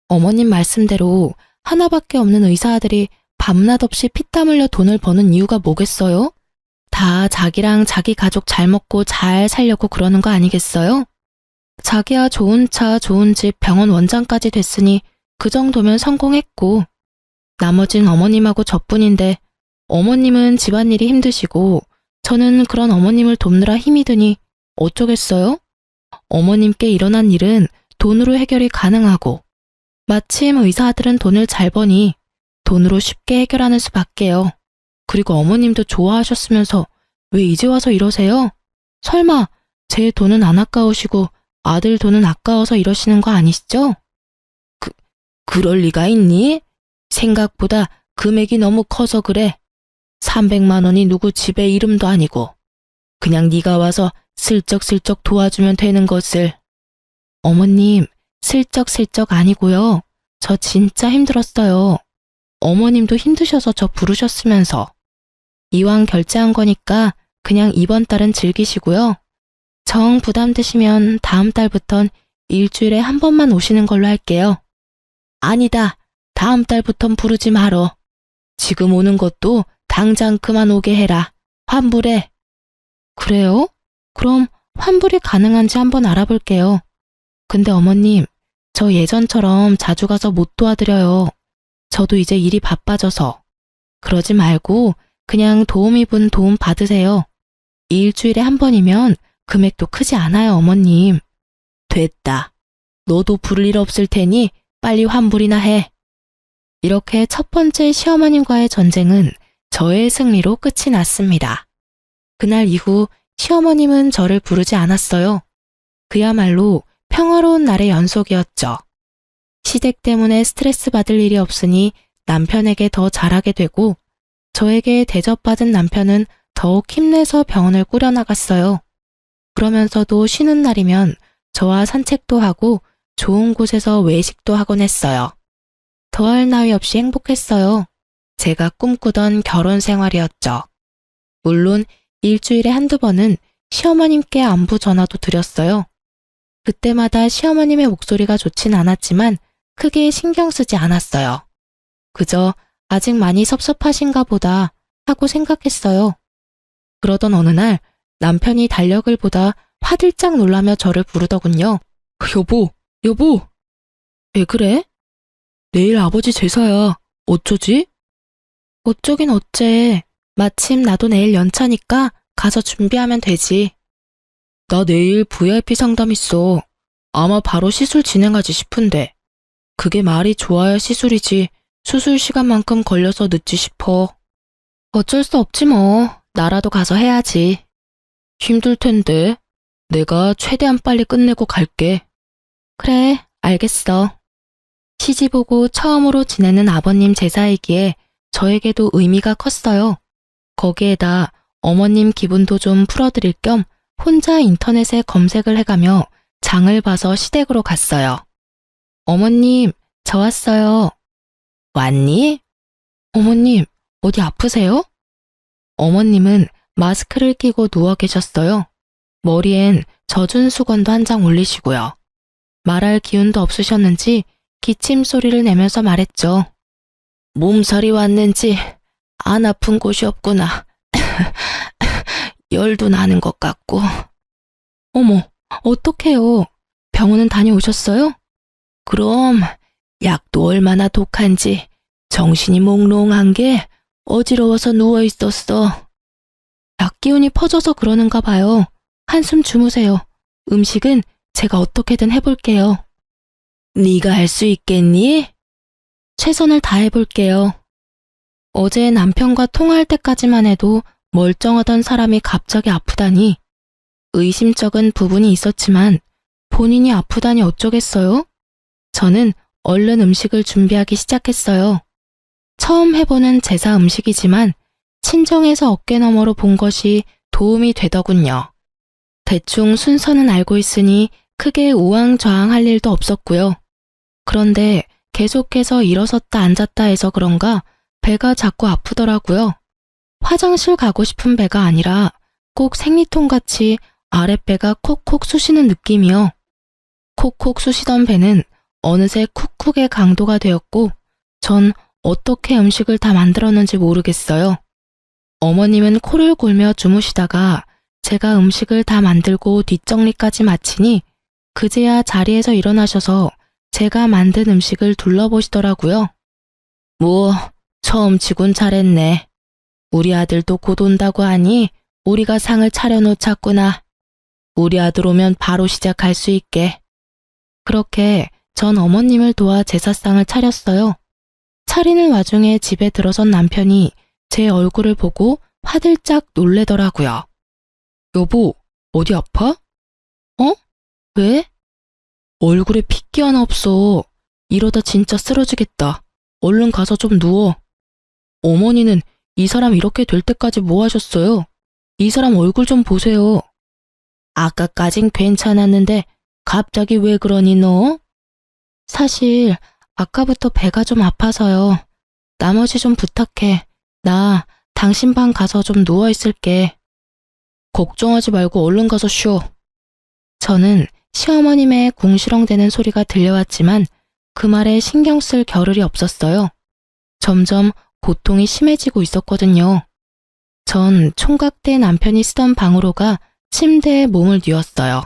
어머님 말씀대로 하나밖에 없는 의사 아들이 밤낮 없이 피땀 흘려 돈을 버는 이유가 뭐겠어요? 다 자기랑 자기 가족 잘 먹고 잘 살려고 그러는 거 아니겠어요? 자기야 좋은 차, 좋은 집, 병원 원장까지 됐으니 그 정도면 성공했고, 나머진 어머님하고 저뿐인데 어머님은 집안일이 힘드시고 저는 그런 어머님을 돕느라 힘이 드니 어쩌겠어요? 어머님께 일어난 일은 돈으로 해결이 가능하고 마침 의사 아들은 돈을 잘 버니 돈으로 쉽게 해결하는 수밖에요. 그리고 어머님도 좋아하셨으면서 왜 이제 와서 이러세요? 설마 제 돈은 안 아까우시고 아들 돈은 아까워서 이러시는 거 아니시죠? 그럴 리가 있니? 생각보다 금액이 너무 커서 그래. 300만 원이 누구 집의 이름도 아니고 그냥 네가 와서 슬쩍슬쩍 도와주면 되는 것을. 어머님, 슬쩍슬쩍 아니고요. 저 진짜 힘들었어요. 어머님도 힘드셔서 저 부르셨으면서. 이왕 결제한 거니까 그냥 이번 달은 즐기시고요. 정 부담되시면 다음 달부턴 일주일에 한 번만 오시는 걸로 할게요. 아니다. 다음 달부턴 부르지 말어. 지금 오는 것도 당장 그만 오게 해라. 환불해. 그래요? 그럼 환불이 가능한지 한번 알아볼게요. 근데 어머님, 저 예전처럼 자주 가서 못 도와드려요. 저도 이제 일이 바빠져서. 그러지 말고 그냥 도우미분 도움 받으세요. 일주일에 한 번이면 금액도 크지 않아요, 어머님. 됐다. 너도 부를 일 없을 테니 빨리 환불이나 해. 이렇게 첫 번째 시어머님과의 전쟁은 저의 승리로 끝이 났습니다. 그날 이후 시어머님은 저를 부르지 않았어요. 그야말로 평화로운 날의 연속이었죠. 시댁 때문에 스트레스 받을 일이 없으니 남편에게 더 잘하게 되고 저에게 대접받은 남편은 더욱 힘내서 병원을 꾸려나갔어요. 그러면서도 쉬는 날이면 저와 산책도 하고 좋은 곳에서 외식도 하곤 했어요. 더할 나위 없이 행복했어요. 제가 꿈꾸던 결혼 생활이었죠. 물론 일주일에 한두 번은 시어머님께 안부 전화도 드렸어요. 그때마다 시어머님의 목소리가 좋진 않았지만 크게 신경 쓰지 않았어요. 그저 아직 많이 섭섭하신가 보다 하고 생각했어요. 그러던 어느 날 남편이 달력을 보다 화들짝 놀라며 저를 부르더군요. 여보. 왜 그래? 내일 아버지 제사야. 어쩌지? 어쩌긴 어째. 마침 나도 내일 연차니까 가서 준비하면 되지. 나 내일 VIP 상담 있어. 아마 바로 시술 진행하지 싶은데. 그게 말이 좋아야 시술이지. 수술 시간만큼 걸려서 늦지 싶어. 어쩔 수 없지 뭐. 나라도 가서 해야지. 힘들 텐데. 내가 최대한 빨리 끝내고 갈게. 그래, 알겠어. 시집 오고 처음으로 지내는 아버님 제사이기에 저에게도 의미가 컸어요. 거기에다 어머님 기분도 좀 풀어드릴 겸 혼자 인터넷에 검색을 해가며 장을 봐서 시댁으로 갔어요. 어머님, 저 왔어요. 왔니? 어머님, 어디 아프세요? 어머님은 마스크를 끼고 누워 계셨어요. 머리엔 젖은 수건도 한 장 올리시고요. 말할 기운도 없으셨는지 기침 소리를 내면서 말했죠. 몸살이 왔는지 안 아픈 곳이 없구나. 열도 나는 것 같고. 어머, 어떡해요. 병원은 다녀오셨어요? 그럼 약도 얼마나 독한지 정신이 몽롱한 게 어지러워서 누워 있었어. 약 기운이 퍼져서 그러는가 봐요. 한숨 주무세요. 음식은 제가 어떻게든 해볼게요. 네가 할 수 있겠니? 최선을 다해볼게요. 어제 남편과 통화할 때까지만 해도 멀쩡하던 사람이 갑자기 아프다니 의심쩍은 부분이 있었지만 본인이 아프다니 어쩌겠어요? 저는 얼른 음식을 준비하기 시작했어요. 처음 해보는 제사 음식이지만 친정에서 어깨너머로 본 것이 도움이 되더군요. 대충 순서는 알고 있으니 크게 우왕좌왕할 일도 없었고요. 그런데 계속해서 일어섰다 앉았다 해서 그런가 배가 자꾸 아프더라고요. 화장실 가고 싶은 배가 아니라 꼭 생리통같이 아랫배가 콕콕 쑤시는 느낌이요. 콕콕 쑤시던 배는 어느새 쿡쿡의 강도가 되었고 전 어떻게 음식을 다 만들었는지 모르겠어요. 어머님은 코를 골며 주무시다가 제가 음식을 다 만들고 뒷정리까지 마치니 그제야 자리에서 일어나셔서 제가 만든 음식을 둘러보시더라고요. 뭐, 처음 치곤 잘했네. 우리 아들도 곧 온다고 하니 우리가 상을 차려놓자꾸나. 우리 아들 오면 바로 시작할 수 있게. 그렇게 전 어머님을 도와 제사상을 차렸어요. 차리는 와중에 집에 들어선 남편이 제 얼굴을 보고 화들짝 놀래더라고요. 여보, 어디 아파? 어? 왜? 얼굴에 핏기 하나 없어. 이러다 진짜 쓰러지겠다. 얼른 가서 좀 누워. 어머니는 이 사람 이렇게 될 때까지 뭐 하셨어요? 이 사람 얼굴 좀 보세요. 아까까진 괜찮았는데 갑자기 왜 그러니 너? 사실 아까부터 배가 좀 아파서요. 나머지 좀 부탁해. 나 당신 방 가서 좀 누워있을게. 걱정하지 말고 얼른 가서 쉬어. 저는 시어머님의 궁시렁대는 소리가 들려왔지만 그 말에 신경 쓸 겨를이 없었어요. 점점 고통이 심해지고 있었거든요. 전 총각대 남편이 쓰던 방으로 가 침대에 몸을 뉘었어요.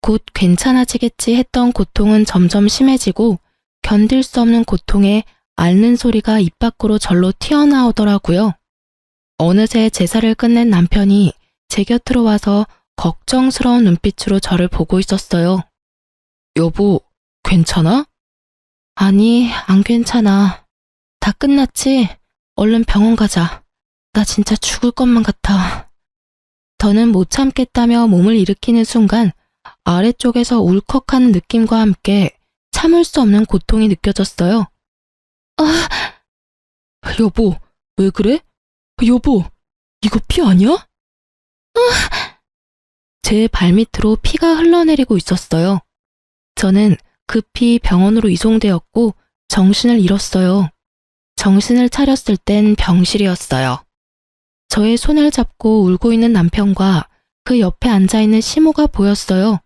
곧 괜찮아지겠지 했던 고통은 점점 심해지고 견딜 수 없는 고통에 앓는 소리가 입 밖으로 절로 튀어나오더라고요. 어느새 제사를 끝낸 남편이 제 곁으로 와서 걱정스러운 눈빛으로 저를 보고 있었어요. 여보, 괜찮아? 아니, 안 괜찮아. 다 끝났지? 얼른 병원 가자. 나 진짜 죽을 것만 같아. 더는 못 참겠다며 몸을 일으키는 순간 아래쪽에서 울컥하는 느낌과 함께 참을 수 없는 고통이 느껴졌어요. 아, 여보, 왜 그래? 여보, 이거 피 아니야? 제 발밑으로 피가 흘러내리고 있었어요. 저는 급히 병원으로 이송되었고 정신을 잃었어요. 정신을 차렸을 땐 병실이었어요. 저의 손을 잡고 울고 있는 남편과 그 옆에 앉아있는 시모가 보였어요.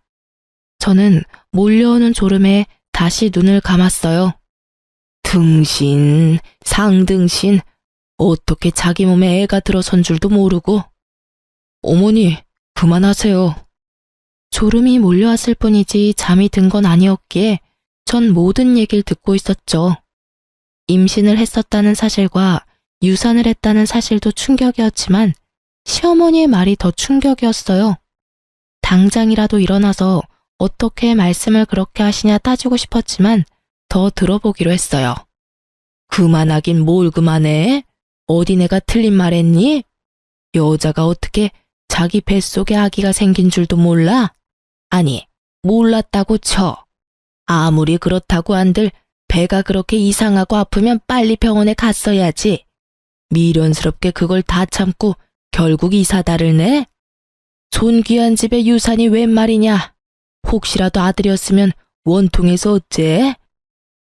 저는 몰려오는 졸음에 다시 눈을 감았어요. 등신, 상등신, 어떻게 자기 몸에 애가 들어선 줄도 모르고. 어머니, 그만하세요. 졸음이 몰려왔을 뿐이지 잠이 든 건 아니었기에 전 모든 얘기를 듣고 있었죠. 임신을 했었다는 사실과 유산을 했다는 사실도 충격이었지만 시어머니의 말이 더 충격이었어요. 당장이라도 일어나서 어떻게 말씀을 그렇게 하시냐 따지고 싶었지만 더 들어보기로 했어요. 그만하긴 뭘 그만해? 어디 내가 틀린 말 했니? 여자가 어떻게 자기 뱃속에 아기가 생긴 줄도 몰라? 아니, 몰랐다고 쳐. 아무리 그렇다고 한들 배가 그렇게 이상하고 아프면 빨리 병원에 갔어야지. 미련스럽게 그걸 다 참고 결국 이사다를 내? 존귀한 집의 유산이 웬 말이냐? 혹시라도 아들이었으면 원통해서 어째?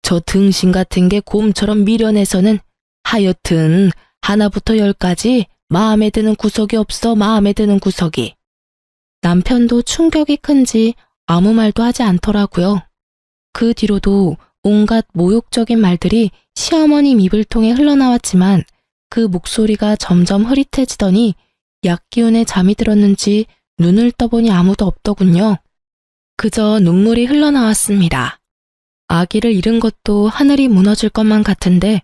저 등신 같은 게 곰처럼 미련해서는 하여튼 하나부터 열까지 마음에 드는 구석이 없어. 마음에 드는 구석이. 남편도 충격이 큰지 아무 말도 하지 않더라고요. 그 뒤로도 온갖 모욕적인 말들이 시어머님 입을 통해 흘러나왔지만 그 목소리가 점점 흐릿해지더니 약기운에 잠이 들었는지 눈을 떠보니 아무도 없더군요. 그저 눈물이 흘러나왔습니다. 아기를 잃은 것도 하늘이 무너질 것만 같은데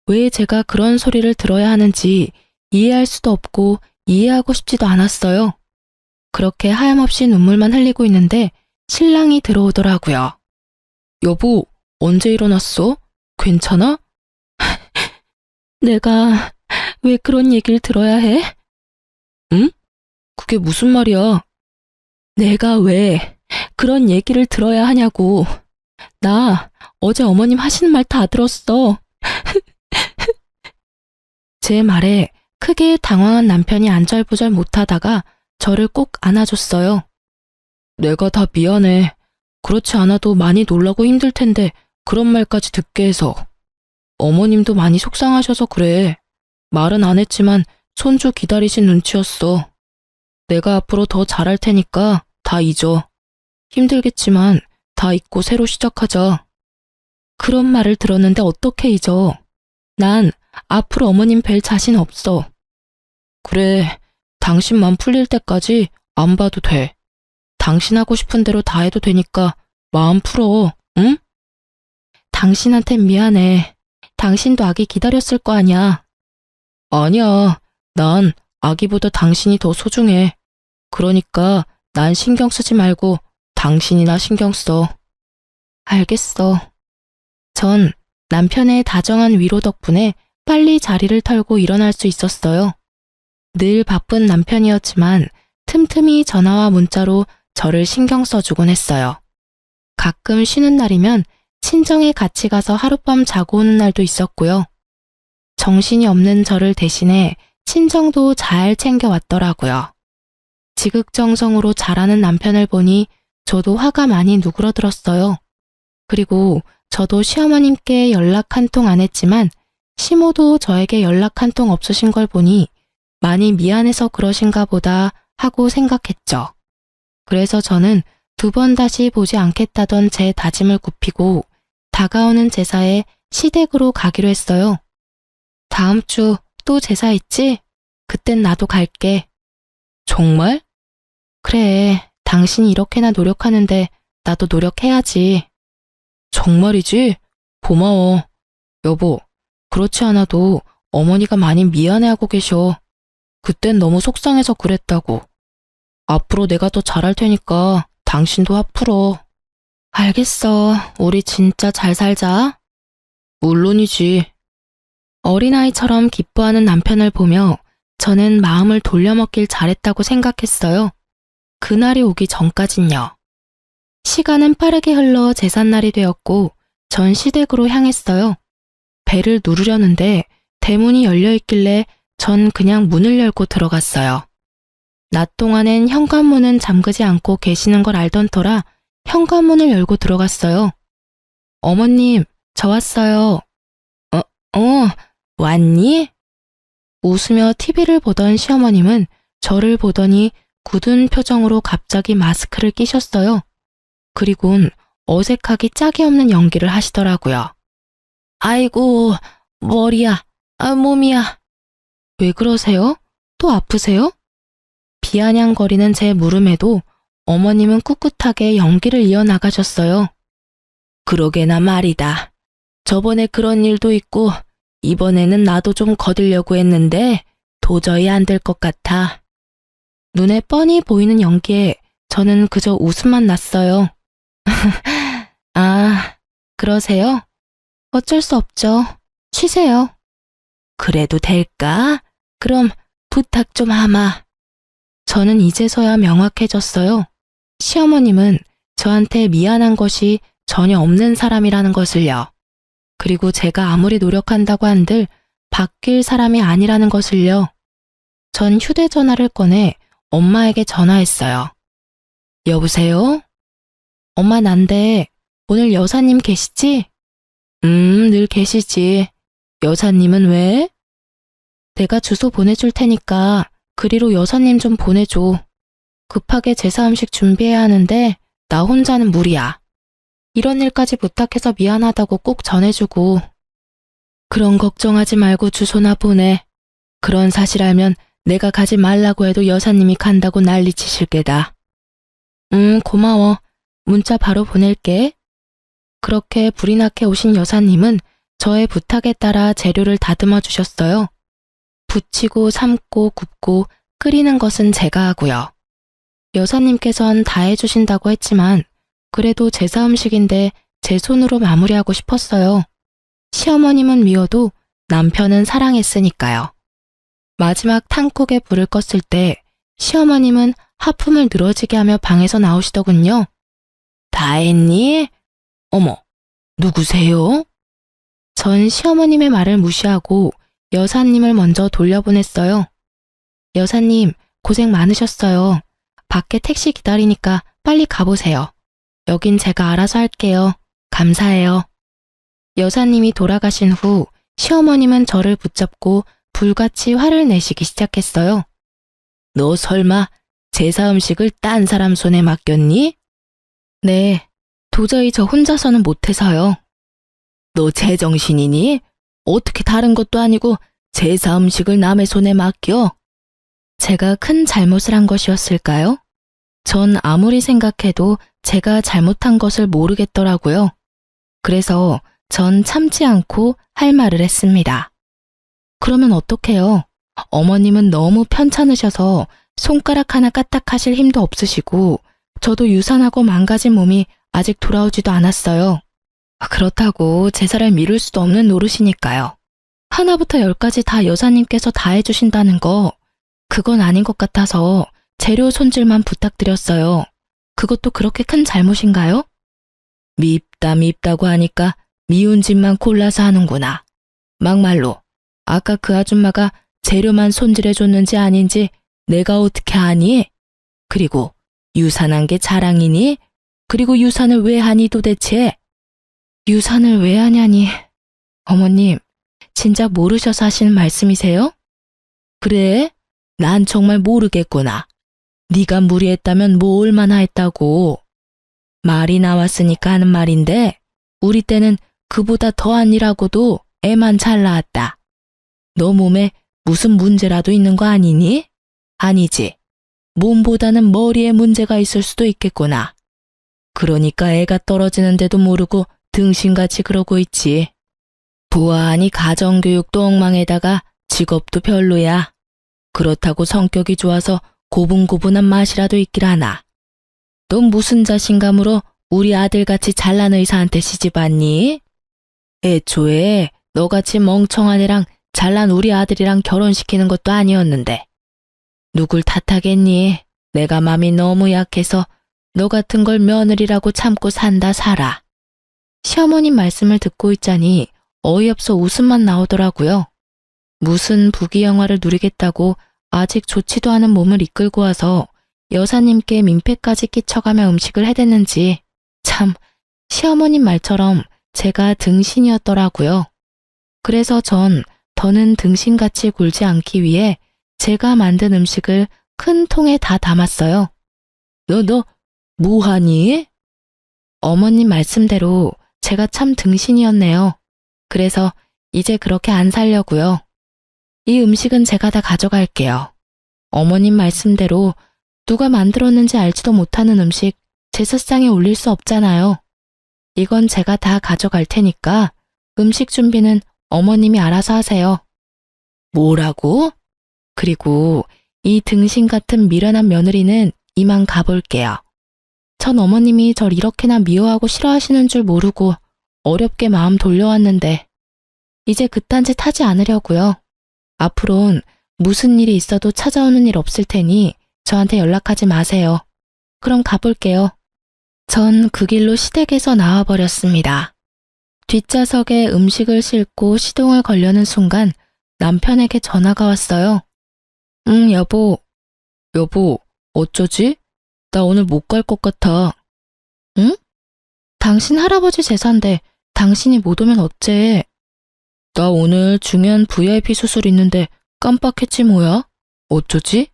왜 제가 그런 소리를 들어야 하는지 이해할 수도 없고 이해하고 싶지도 않았어요. 그렇게 하염없이 눈물만 흘리고 있는데 신랑이 들어오더라고요. 여보, 언제 일어났어? 괜찮아? 내가 왜 그런 얘기를 들어야 해? 응? 그게 무슨 말이야? 내가 왜 그런 얘기를 들어야 하냐고. 나 어제 어머님 하시는 말 다 들었어. 제 말에 크게 당황한 남편이 안절부절 못하다가 저를 꼭 안아줬어요. 내가 다 미안해. 그렇지 않아도 많이 놀라고 힘들 텐데 그런 말까지 듣게 해서. 어머님도 많이 속상하셔서 그래. 말은 안 했지만 손주 기다리신 눈치였어. 내가 앞으로 더 잘할 테니까 다 잊어. 힘들겠지만 다 잊고 새로 시작하자. 그런 말을 들었는데 어떻게 잊어? 난 앞으로 어머님 뵐 자신 없어. 그래, 당신만 풀릴 때까지 안 봐도 돼. 당신 하고 싶은 대로 다 해도 되니까 마음 풀어, 응? 당신한텐 미안해. 당신도 아기 기다렸을 거 아니야. 아니야, 난 아기보다 당신이 더 소중해. 그러니까 난 신경 쓰지 말고 당신이나 신경 써. 알겠어. 전 남편의 다정한 위로 덕분에 빨리 자리를 털고 일어날 수 있었어요. 늘 바쁜 남편이었지만 틈틈이 전화와 문자로 저를 신경 써주곤 했어요. 가끔 쉬는 날이면 친정에 같이 가서 하룻밤 자고 오는 날도 있었고요. 정신이 없는 저를 대신해 친정도 잘 챙겨왔더라고요. 지극정성으로 잘하는 남편을 보니 저도 화가 많이 누그러들었어요. 그리고 저도 시어머님께 연락 한 통 안 했지만 시모도 저에게 연락 한 통 없으신 걸 보니 많이 미안해서 그러신가 보다 하고 생각했죠. 그래서 저는 2번 다시 보지 않겠다던 제 다짐을 굽히고 다가오는 제사에 시댁으로 가기로 했어요. 다음 주 또 제사 있지? 그땐 나도 갈게. 정말? 그래, 당신이 이렇게나 노력하는데 나도 노력해야지. 정말이지? 고마워. 여보, 그렇지 않아도 어머니가 많이 미안해하고 계셔. 그땐 너무 속상해서 그랬다고. 앞으로 내가 더 잘할 테니까 당신도 화 풀어. 알겠어. 우리 진짜 잘 살자. 물론이지. 어린아이처럼 기뻐하는 남편을 보며 저는 마음을 돌려먹길 잘했다고 생각했어요. 그날이 오기 전까진요. 시간은 빠르게 흘러 제삿날이 되었고 전 시댁으로 향했어요. 배를 누르려는데 대문이 열려있길래 전 그냥 문을 열고 들어갔어요. 낮 동안엔 현관문은 잠그지 않고 계시는 걸 알던 터라 현관문을 열고 들어갔어요. 어머님, 저 왔어요. 왔니? 웃으며 TV를 보던 시어머님은 저를 보더니 굳은 표정으로 갑자기 마스크를 끼셨어요. 그리곤 어색하기 짝이 없는 연기를 하시더라고요. 아이고, 머리야, 몸이야. 왜 그러세요? 또 아프세요? 비아냥거리는 제 물음에도 어머님은 꿋꿋하게 연기를 이어나가셨어요. 그러게나 말이다. 저번에 그런 일도 있고 이번에는 나도 좀 거들려고 했는데 도저히 안 될 것 같아. 눈에 뻔히 보이는 연기에 저는 그저 웃음만 났어요. 아, 그러세요? 어쩔 수 없죠. 쉬세요. 그래도 될까? 그럼 부탁 좀 하마. 저는 이제서야 명확해졌어요. 시어머님은 저한테 미안한 것이 전혀 없는 사람이라는 것을요. 그리고 제가 아무리 노력한다고 한들 바뀔 사람이 아니라는 것을요. 전 휴대전화를 꺼내 엄마에게 전화했어요. 여보세요? 엄마 난데 오늘 여사님 계시지? 늘 계시지. 여사님은 왜? 내가 주소 보내줄 테니까 그리로 여사님 좀 보내줘. 급하게 제사 음식 준비해야 하는데 나 혼자는 무리야. 이런 일까지 부탁해서 미안하다고 꼭 전해주고. 그런 걱정하지 말고 주소나 보내. 그런 사실 알면 내가 가지 말라고 해도 여사님이 간다고 난리치실 게다. 고마워. 문자 바로 보낼게. 그렇게 불이 나게 오신 여사님은 저의 부탁에 따라 재료를 다듬어 주셨어요. 부치고 삶고 굽고 끓이는 것은 제가 하고요. 여사님께선 다 해주신다고 했지만 그래도 제사 음식인데 제 손으로 마무리하고 싶었어요. 시어머님은 미워도 남편은 사랑했으니까요. 마지막 탕국에 불을 껐을 때 시어머님은 하품을 늘어지게 하며 방에서 나오시더군요. 다 했니? 어머, 누구세요? 전 시어머님의 말을 무시하고 여사님을 먼저 돌려보냈어요. 여사님, 고생 많으셨어요. 밖에 택시 기다리니까 빨리 가보세요. 여긴 제가 알아서 할게요. 감사해요. 여사님이 돌아가신 후 시어머님은 저를 붙잡고 불같이 화를 내시기 시작했어요. 너 설마 제사 음식을 딴 사람 손에 맡겼니? 네, 도저히 저 혼자서는 못해서요. 너 제정신이니? 어떻게 다른 것도 아니고 제사 음식을 남의 손에 맡겨? 제가 큰 잘못을 한 것이었을까요? 전 아무리 생각해도 제가 잘못한 것을 모르겠더라고요. 그래서 전 참지 않고 할 말을 했습니다. 그러면 어떡해요? 어머님은 너무 편찮으셔서 손가락 하나 까딱하실 힘도 없으시고 저도 유산하고 망가진 몸이 아직 돌아오지도 않았어요. 그렇다고 제사를 미룰 수도 없는 노릇이니까요. 하나부터 열까지 다 여사님께서 다 해주신다는 거, 그건 아닌 것 같아서 재료 손질만 부탁드렸어요. 그것도 그렇게 큰 잘못인가요? 밉다고 하니까 미운 짓만 골라서 하는구나. 막말로 아까 그 아줌마가 재료만 손질해줬는지 아닌지 내가 어떻게 아니? 그리고 유산한 게 자랑이니? 그리고 유산을 왜 하니 도대체? 유산을 왜 하냐니. 어머님, 진짜 모르셔서 하시는 말씀이세요? 그래? 난 정말 모르겠구나. 네가 무리했다면 뭐 얼마나 했다고. 말이 나왔으니까 하는 말인데 우리 때는 그보다 더한 일하고도 애만 잘 낳았다. 너 몸에 무슨 문제라도 있는 거 아니니? 아니지. 몸보다는 머리에 문제가 있을 수도 있겠구나. 그러니까 애가 떨어지는데도 모르고 등신같이 그러고 있지. 보아하니 가정교육도 엉망에다가 직업도 별로야. 그렇다고 성격이 좋아서 고분고분한 맛이라도 있길 하나. 넌 무슨 자신감으로 우리 아들같이 잘난 의사한테 시집왔니? 애초에 너같이 멍청한 애랑 잘난 우리 아들이랑 결혼시키는 것도 아니었는데. 누굴 탓하겠니? 내가 맘이 너무 약해서 너 같은 걸 며느리라고 참고 산다 살아. 시어머님 말씀을 듣고 있자니 어이없어 웃음만 나오더라고요. 무슨 부귀영화를 누리겠다고 아직 좋지도 않은 몸을 이끌고 와서 여사님께 민폐까지 끼쳐가며 음식을 해댔는지 참 시어머님 말처럼 제가 등신이었더라고요. 그래서 전 더는 등신같이 굴지 않기 위해 제가 만든 음식을 큰 통에 다 담았어요. 너 뭐하니? 어머님 말씀대로 제가 참 등신이었네요. 그래서 이제 그렇게 안 살려고요. 이 음식은 제가 다 가져갈게요. 어머님 말씀대로 누가 만들었는지 알지도 못하는 음식 제사상에 올릴 수 없잖아요. 이건 제가 다 가져갈 테니까 음식 준비는 어머님이 알아서 하세요. 뭐라고? 그리고 이 등신 같은 미련한 며느리는 이만 가볼게요. 전 어머님이 절 이렇게나 미워하고 싫어하시는 줄 모르고 어렵게 마음 돌려왔는데 이제 그딴 짓 하지 않으려고요. 앞으론 무슨 일이 있어도 찾아오는 일 없을 테니 저한테 연락하지 마세요. 그럼 가볼게요. 전 그 길로 시댁에서 나와버렸습니다. 뒷좌석에 음식을 싣고 시동을 걸려는 순간 남편에게 전화가 왔어요. 응, 여보. 여보, 어쩌지? 나 오늘 못 갈 것 같아. 응? 당신 할아버지 제사인데 당신이 못 오면 어째? 나 오늘 중요한 VIP 수술 있는데 깜빡했지 뭐야? 어쩌지?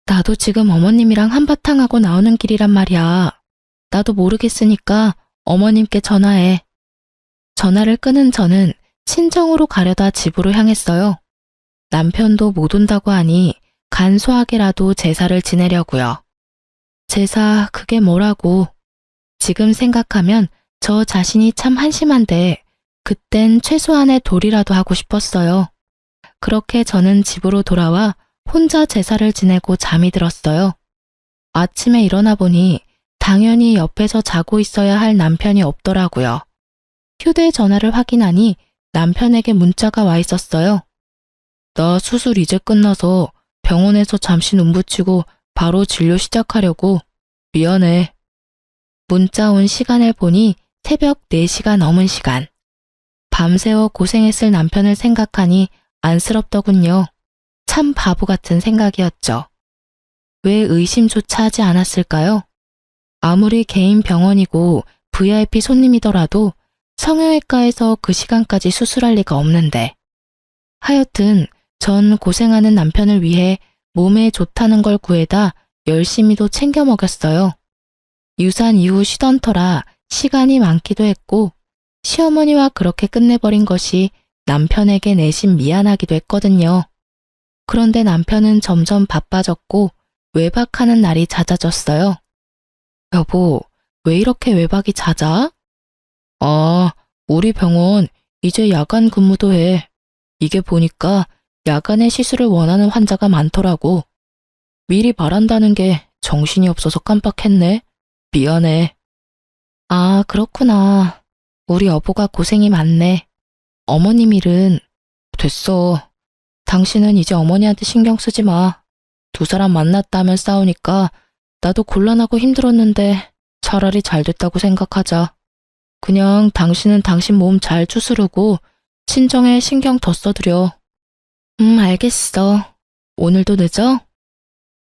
나도 지금 어머님이랑 한바탕 하고 나오는 길이란 말이야. 나도 모르겠으니까 어머님께 전화해. 전화를 끊은 저는 친정으로 가려다 집으로 향했어요. 남편도 못 온다고 하니 간소하게라도 제사를 지내려고요. 제사 그게 뭐라고. 지금 생각하면 저 자신이 참 한심한데 그땐 최소한의 도리라도 하고 싶었어요. 그렇게 저는 집으로 돌아와 혼자 제사를 지내고 잠이 들었어요. 아침에 일어나 보니 당연히 옆에서 자고 있어야 할 남편이 없더라고요. 휴대전화를 확인하니 남편에게 문자가 와 있었어요. 나 수술 이제 끝나서 병원에서 잠시 눈 붙이고 바로 진료 시작하려고. 미안해. 문자 온 시간을 보니 새벽 4시가 넘은 시간. 밤새워 고생했을 남편을 생각하니 안쓰럽더군요. 참 바보 같은 생각이었죠. 왜 의심조차 하지 않았을까요? 아무리 개인 병원이고 VIP 손님이더라도 성형외과에서 그 시간까지 수술할 리가 없는데. 하여튼 전 고생하는 남편을 위해 몸에 좋다는 걸 구해다 열심히도 챙겨 먹였어요. 유산 이후 쉬던 터라 시간이 많기도 했고 시어머니와 그렇게 끝내버린 것이 남편에게 내심 미안하기도 했거든요. 그런데 남편은 점점 바빠졌고 외박하는 날이 잦아졌어요. 여보, 왜 이렇게 외박이 잦아? 아, 우리 병원 이제 야간 근무도 해. 이게 보니까 야간에 시술을 원하는 환자가 많더라고. 미리 말한다는 게 정신이 없어서 깜빡했네. 미안해. 아, 그렇구나. 우리 여보가 고생이 많네. 어머님 일은 됐어. 당신은 이제 어머니한테 신경 쓰지 마. 두 사람 만났다면 싸우니까 나도 곤란하고 힘들었는데 차라리 잘 됐다고 생각하자. 그냥 당신은 당신 몸 잘 추스르고 친정에 신경 더 써드려. 알겠어. 오늘도 늦어?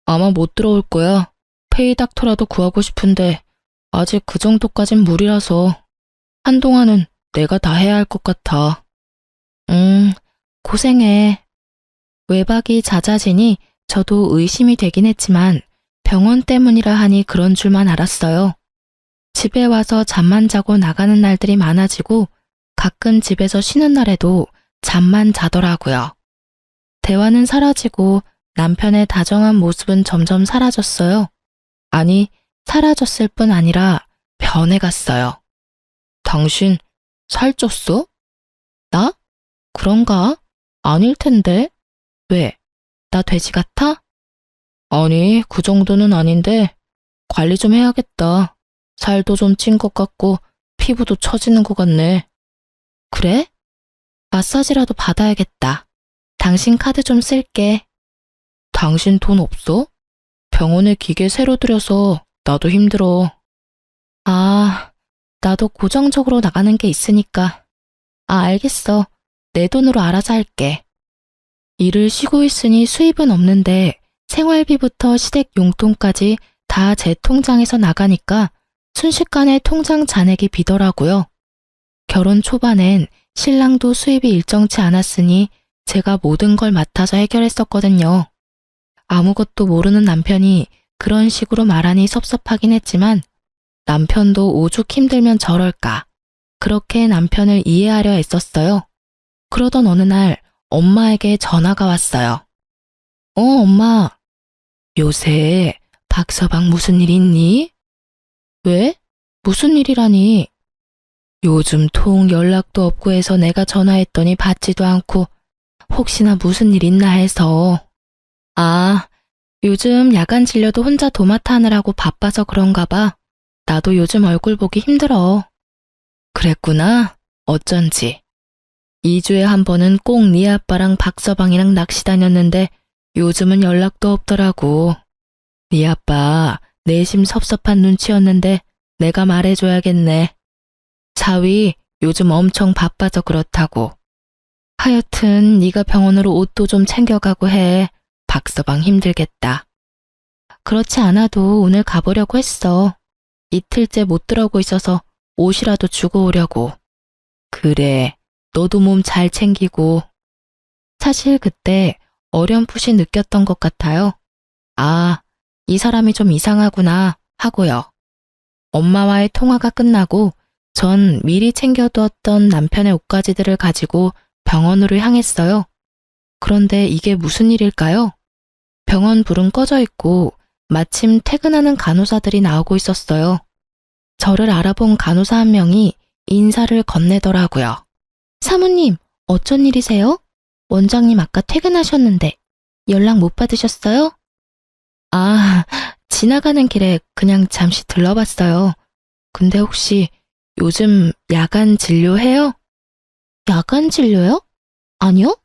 아마 못 들어올 거야. 페이닥터라도 구하고 싶은데 아직 그 정도까진 무리라서 한동안은 내가 다 해야 할 것 같아. 고생해. 외박이 잦아지니 저도 의심이 되긴 했지만 병원 때문이라 하니 그런 줄만 알았어요. 집에 와서 잠만 자고 나가는 날들이 많아지고 가끔 집에서 쉬는 날에도 잠만 자더라고요. 대화는 사라지고 남편의 다정한 모습은 점점 사라졌어요. 아니, 사라졌을 뿐 아니라 변해갔어요. 당신 살쪘어? 나? 그런가? 아닐 텐데. 왜? 나 돼지 같아? 아니, 그 정도는 아닌데 관리 좀 해야겠다. 살도 좀 찐 것 같고 피부도 처지는 것 같네. 그래? 마사지라도 받아야겠다. 당신 카드 좀 쓸게. 당신 돈 없어? 병원에 기계 새로 들여서 나도 힘들어. 아, 나도 고정적으로 나가는 게 있으니까. 아, 알겠어. 내 돈으로 알아서 할게. 일을 쉬고 있으니 수입은 없는데 생활비부터 시댁 용돈까지 다 제 통장에서 나가니까 순식간에 통장 잔액이 비더라고요. 결혼 초반엔 신랑도 수입이 일정치 않았으니 제가 모든 걸 맡아서 해결했었거든요. 아무것도 모르는 남편이 그런 식으로 말하니 섭섭하긴 했지만 남편도 오죽 힘들면 저럴까. 그렇게 남편을 이해하려 애썼어요. 그러던 어느 날 엄마에게 전화가 왔어요. 엄마. 요새 박서방 무슨 일 있니? 왜? 무슨 일이라니? 요즘 통 연락도 없고 해서 내가 전화했더니 받지도 않고 혹시나 무슨 일 있나 해서. 아, 요즘 야간 진료도 혼자 도맡아 하느라고 바빠서 그런가 봐. 나도 요즘 얼굴 보기 힘들어. 그랬구나. 어쩐지. 2주에 한 번은 꼭 네 아빠랑 박서방이랑 낚시 다녔는데 요즘은 연락도 없더라고. 네 아빠 내심 섭섭한 눈치였는데 내가 말해줘야겠네. 자위 요즘 엄청 바빠서 그렇다고. 하여튼 네가 병원으로 옷도 좀 챙겨가고 해. 박서방 힘들겠다. 그렇지 않아도 오늘 가보려고 했어. 이틀째 못 들어오고 있어서 옷이라도 주고 오려고. 그래, 너도 몸 잘 챙기고. 사실 그때 어렴풋이 느꼈던 것 같아요. 아, 이 사람이 좀 이상하구나 하고요. 엄마와의 통화가 끝나고 전 미리 챙겨두었던 남편의 옷가지들을 가지고 병원으로 향했어요. 그런데 이게 무슨 일일까요? 병원 불은 꺼져 있고 마침 퇴근하는 간호사들이 나오고 있었어요. 저를 알아본 간호사 한 명이 인사를 건네더라고요. 사모님, 어쩐 일이세요? 원장님 아까 퇴근하셨는데 연락 못 받으셨어요? 아, 지나가는 길에 그냥 잠시 들러봤어요. 근데 혹시 요즘 야간 진료해요? 야간 진료요? 아니요.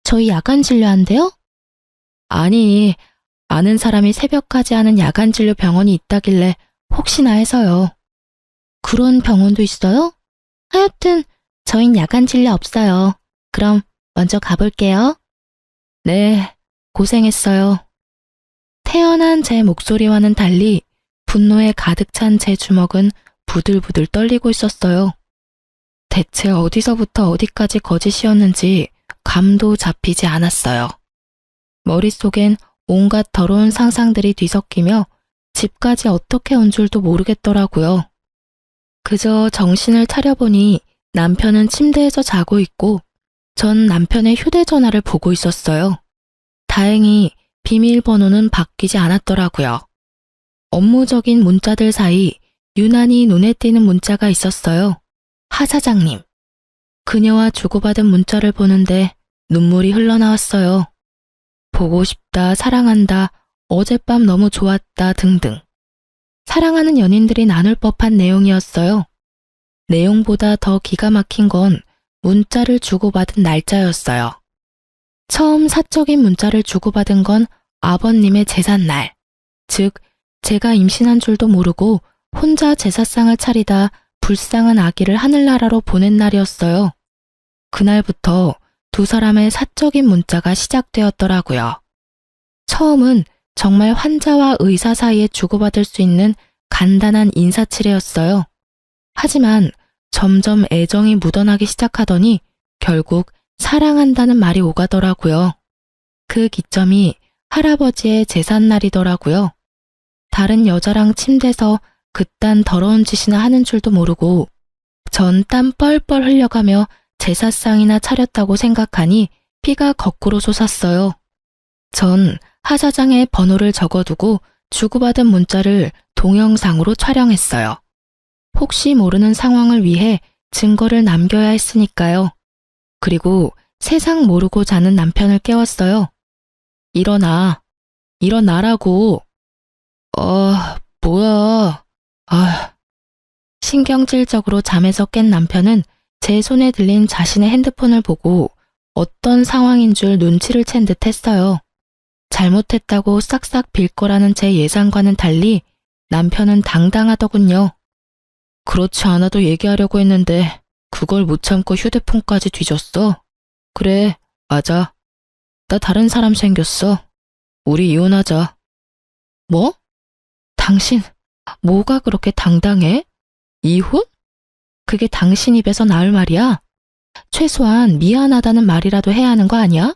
저희 야간 진료한대요? 아니, 아는 사람이 새벽까지 하는 야간 진료 병원이 있다길래 혹시나 해서요. 그런 병원도 있어요? 하여튼 저흰 야간 진료 없어요. 그럼 먼저 가볼게요. 네, 고생했어요. 태연한 제 목소리와는 달리 분노에 가득 찬 제 주먹은 부들부들 떨리고 있었어요. 대체 어디서부터 어디까지 거짓이었는지 감도 잡히지 않았어요. 머릿속엔 온갖 더러운 상상들이 뒤섞이며 집까지 어떻게 온 줄도 모르겠더라고요. 그저 정신을 차려보니 남편은 침대에서 자고 있고 전 남편의 휴대전화를 보고 있었어요. 다행히 비밀번호는 바뀌지 않았더라고요. 업무적인 문자들 사이 유난히 눈에 띄는 문자가 있었어요. 하 사장님. 그녀와 주고받은 문자를 보는데 눈물이 흘러나왔어요. 보고 싶다, 사랑한다, 어젯밤 너무 좋았다 등등. 사랑하는 연인들이 나눌 법한 내용이었어요. 내용보다 더 기가 막힌 건 문자를 주고받은 날짜였어요. 처음 사적인 문자를 주고받은 건 아버님의 제삿날, 즉 제가 임신한 줄도 모르고 혼자 제사상을 차리다 불쌍한 아기를 하늘나라로 보낸 날이었어요. 그날부터 두 사람의 사적인 문자가 시작되었더라고요. 처음은 정말 환자와 의사 사이에 주고받을 수 있는 간단한 인사치레였어요. 하지만 점점 애정이 묻어나기 시작하더니 결국 사랑한다는 말이 오가더라고요. 그 기점이 할아버지의 제삿날이더라고요. 다른 여자랑 침대에서 그딴 더러운 짓이나 하는 줄도 모르고 전 땀 뻘뻘 흘려가며 제사상이나 차렸다고 생각하니 피가 거꾸로 솟았어요. 전 하 사장의 번호를 적어두고 주고받은 문자를 동영상으로 촬영했어요. 혹시 모르는 상황을 위해 증거를 남겨야 했으니까요. 그리고 세상 모르고 자는 남편을 깨웠어요. 일어나. 일어나라고. 뭐야. 신경질적으로 잠에서 깬 남편은 제 손에 들린 자신의 핸드폰을 보고 어떤 상황인 줄 눈치를 챈 듯 했어요. 잘못했다고 싹싹 빌 거라는 제 예상과는 달리 남편은 당당하더군요. 그렇지 않아도 얘기하려고 했는데 그걸 못 참고 휴대폰까지 뒤졌어. 그래, 맞아. 나 다른 사람 생겼어. 우리 이혼하자. 뭐? 당신, 뭐가 그렇게 당당해? 이혼? 그게 당신 입에서 나올 말이야? 최소한 미안하다는 말이라도 해야 하는 거 아니야?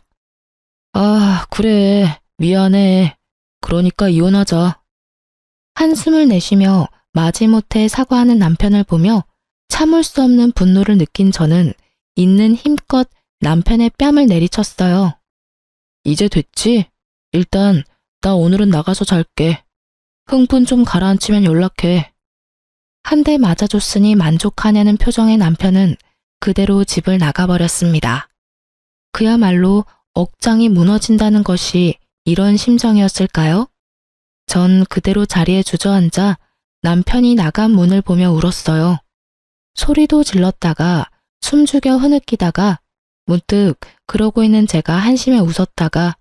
그래. 미안해. 그러니까 이혼하자. 한숨을 내쉬며 마지못해 사과하는 남편을 보며 참을 수 없는 분노를 느낀 저는 있는 힘껏 남편의 뺨을 내리쳤어요. 이제 됐지? 일단 나 오늘은 나가서 잘게. 흥분 좀 가라앉히면 연락해. 한 대 맞아줬으니 만족하냐는 표정의 남편은 그대로 집을 나가버렸습니다. 그야말로 억장이 무너진다는 것이 이런 심정이었을까요? 전 그대로 자리에 주저앉아 남편이 나간 문을 보며 울었어요. 소리도 질렀다가 숨죽여 흐느끼다가 문득 그러고 있는 제가 한심해 웃었다가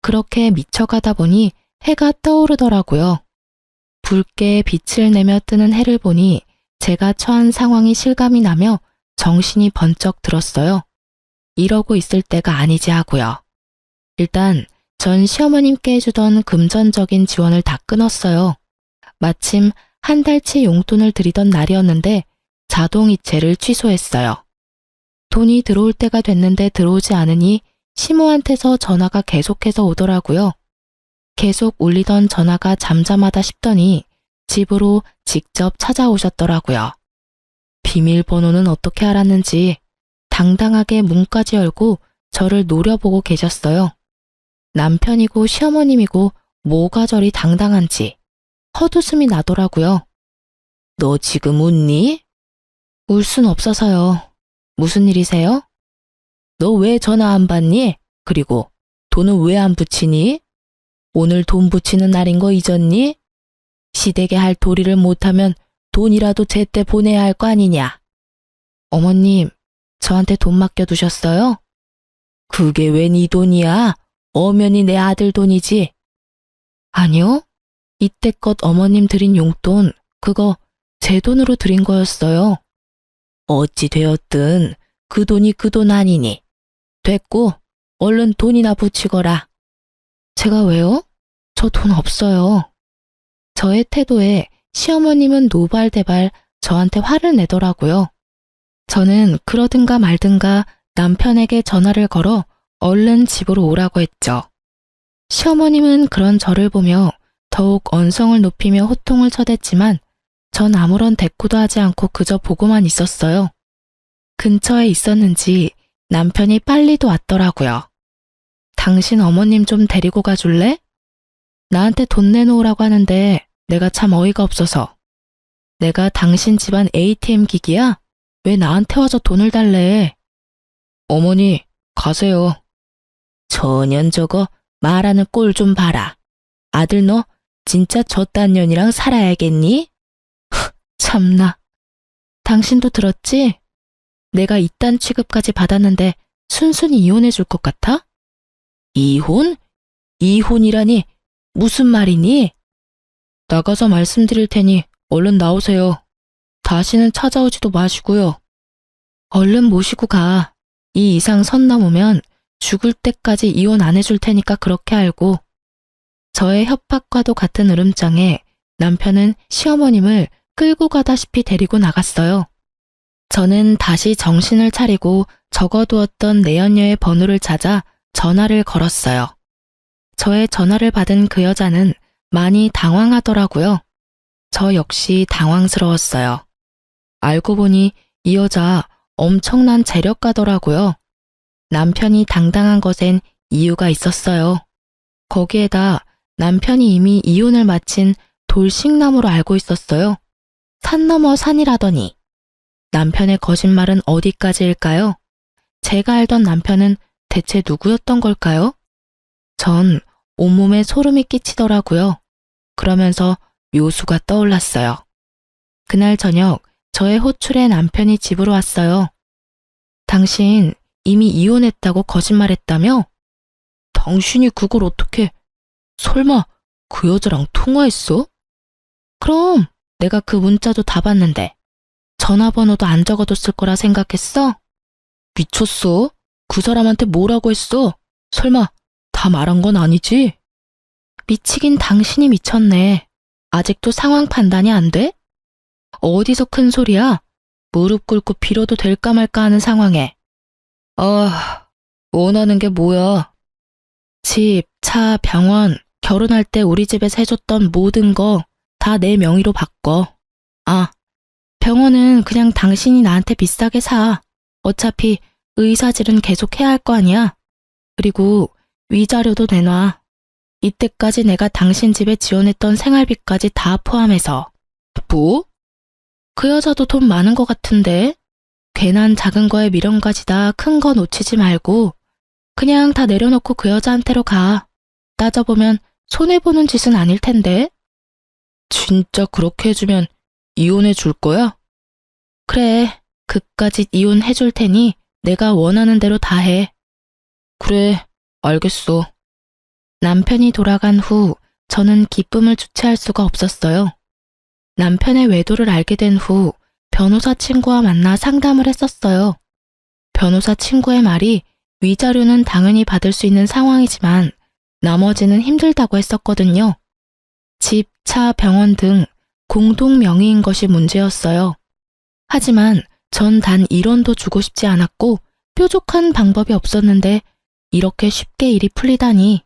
그렇게 미쳐가다 보니 해가 떠오르더라고요. 붉게 빛을 내며 뜨는 해를 보니 제가 처한 상황이 실감이 나며 정신이 번쩍 들었어요. 이러고 있을 때가 아니지 하고요. 일단 전 시어머님께 해주던 금전적인 지원을 다 끊었어요. 마침 한 달치 용돈을 드리던 날이었는데 자동이체를 취소했어요. 돈이 들어올 때가 됐는데 들어오지 않으니 시모한테서 전화가 계속해서 오더라고요. 계속 울리던 전화가 잠잠하다 싶더니 집으로 직접 찾아오셨더라고요. 비밀번호는 어떻게 알았는지 당당하게 문까지 열고 저를 노려보고 계셨어요. 남편이고 시어머님이고 뭐가 저리 당당한지 헛웃음이 나더라고요. 너 지금 웃니? 울 순 없어서요. 무슨 일이세요? 너 왜 전화 안 받니? 그리고 돈은 왜 안 붙이니? 오늘 돈 붙이는 날인 거 잊었니? 시댁에 할 도리를 못하면 돈이라도 제때 보내야 할 거 아니냐? 어머님, 저한테 돈 맡겨두셨어요? 그게 왜 네 돈이야? 엄연히 내 아들 돈이지. 아니요. 이때껏 어머님 드린 용돈, 그거 제 돈으로 드린 거였어요. 어찌 되었든 그 돈이 그 돈 아니니. 됐고, 얼른 돈이나 붙이거라. 제가 왜요? 저 돈 없어요. 저의 태도에 시어머님은 노발대발 저한테 화를 내더라고요. 저는 그러든가 말든가 남편에게 전화를 걸어 얼른 집으로 오라고 했죠. 시어머님은 그런 저를 보며 더욱 언성을 높이며 호통을 쳐댔지만 전 아무런 대꾸도 하지 않고 그저 보고만 있었어요. 근처에 있었는지 남편이 빨리도 왔더라고요. 당신 어머님 좀 데리고 가줄래? 나한테 돈 내놓으라고 하는데 내가 참 어이가 없어서. 내가 당신 집안 ATM 기기야? 왜 나한테 와서 돈을 달래? 어머니, 가세요. 저년 저거 말하는 꼴 좀 봐라. 아들 너 진짜 저딴 년이랑 살아야겠니? 참나. 당신도 들었지? 내가 이딴 취급까지 받았는데 순순히 이혼해 줄 것 같아? 이혼? 이혼이라니 무슨 말이니? 나가서 말씀드릴 테니 얼른 나오세요. 다시는 찾아오지도 마시고요. 얼른 모시고 가. 이 이상 선 넘으면 죽을 때까지 이혼 안 해줄 테니까 그렇게 알고. 저의 협박과도 같은 으름장에 남편은 시어머님을 끌고 가다시피 데리고 나갔어요. 저는 다시 정신을 차리고 적어두었던 내연녀의 번호를 찾아 전화를 걸었어요. 저의 전화를 받은 그 여자는 많이 당황하더라고요. 저 역시 당황스러웠어요. 알고 보니 이 여자 엄청난 재력가더라고요. 남편이 당당한 것엔 이유가 있었어요. 거기에다 남편이 이미 이혼을 마친 돌싱남으로 알고 있었어요. 산 넘어 산이라더니. 남편의 거짓말은 어디까지일까요? 제가 알던 남편은 대체 누구였던 걸까요? 전 온몸에 소름이 끼치더라고요. 그러면서 묘수가 떠올랐어요. 그날 저녁 저의 호출에 남편이 집으로 왔어요. 당신 이미 이혼했다고 거짓말했다며? 당신이 그걸 어떻게... 설마 그 여자랑 통화했어? 그럼 내가 그 문자도 다 봤는데 전화번호도 안 적어뒀을 거라 생각했어? 미쳤어? 그 사람한테 뭐라고 했어? 설마 다 말한 건 아니지? 미치긴 당신이 미쳤네. 아직도 상황 판단이 안 돼? 어디서 큰 소리야? 무릎 꿇고 빌어도 될까 말까 하는 상황에. 원하는 게 뭐야? 집, 차, 병원, 결혼할 때 우리 집에서 해줬던 모든 거 다 내 명의로 바꿔. 병원은 그냥 당신이 나한테 비싸게 사. 어차피 의사질은 계속 해야 할 거 아니야. 그리고 위자료도 내놔. 이때까지 내가 당신 집에 지원했던 생활비까지 다 포함해서. 뭐? 그 여자도 돈 많은 것 같은데? 괜한 작은 거에 미련 가지다 큰 거 놓치지 말고 그냥 다 내려놓고 그 여자한테로 가. 따져보면 손해보는 짓은 아닐 텐데. 진짜 그렇게 해주면 이혼해 줄 거야? 그래, 그까짓 이혼해 줄 테니 내가 원하는 대로 다 해. 그래, 알겠어. 남편이 돌아간 후 저는 기쁨을 주체할 수가 없었어요. 남편의 외도를 알게 된 후 변호사 친구와 만나 상담을 했었어요. 변호사 친구의 말이 위자료는 당연히 받을 수 있는 상황이지만 나머지는 힘들다고 했었거든요. 집, 차, 병원 등 공동 명의인 것이 문제였어요. 하지만 전 단 1원도 주고 싶지 않았고 뾰족한 방법이 없었는데 이렇게 쉽게 일이 풀리다니.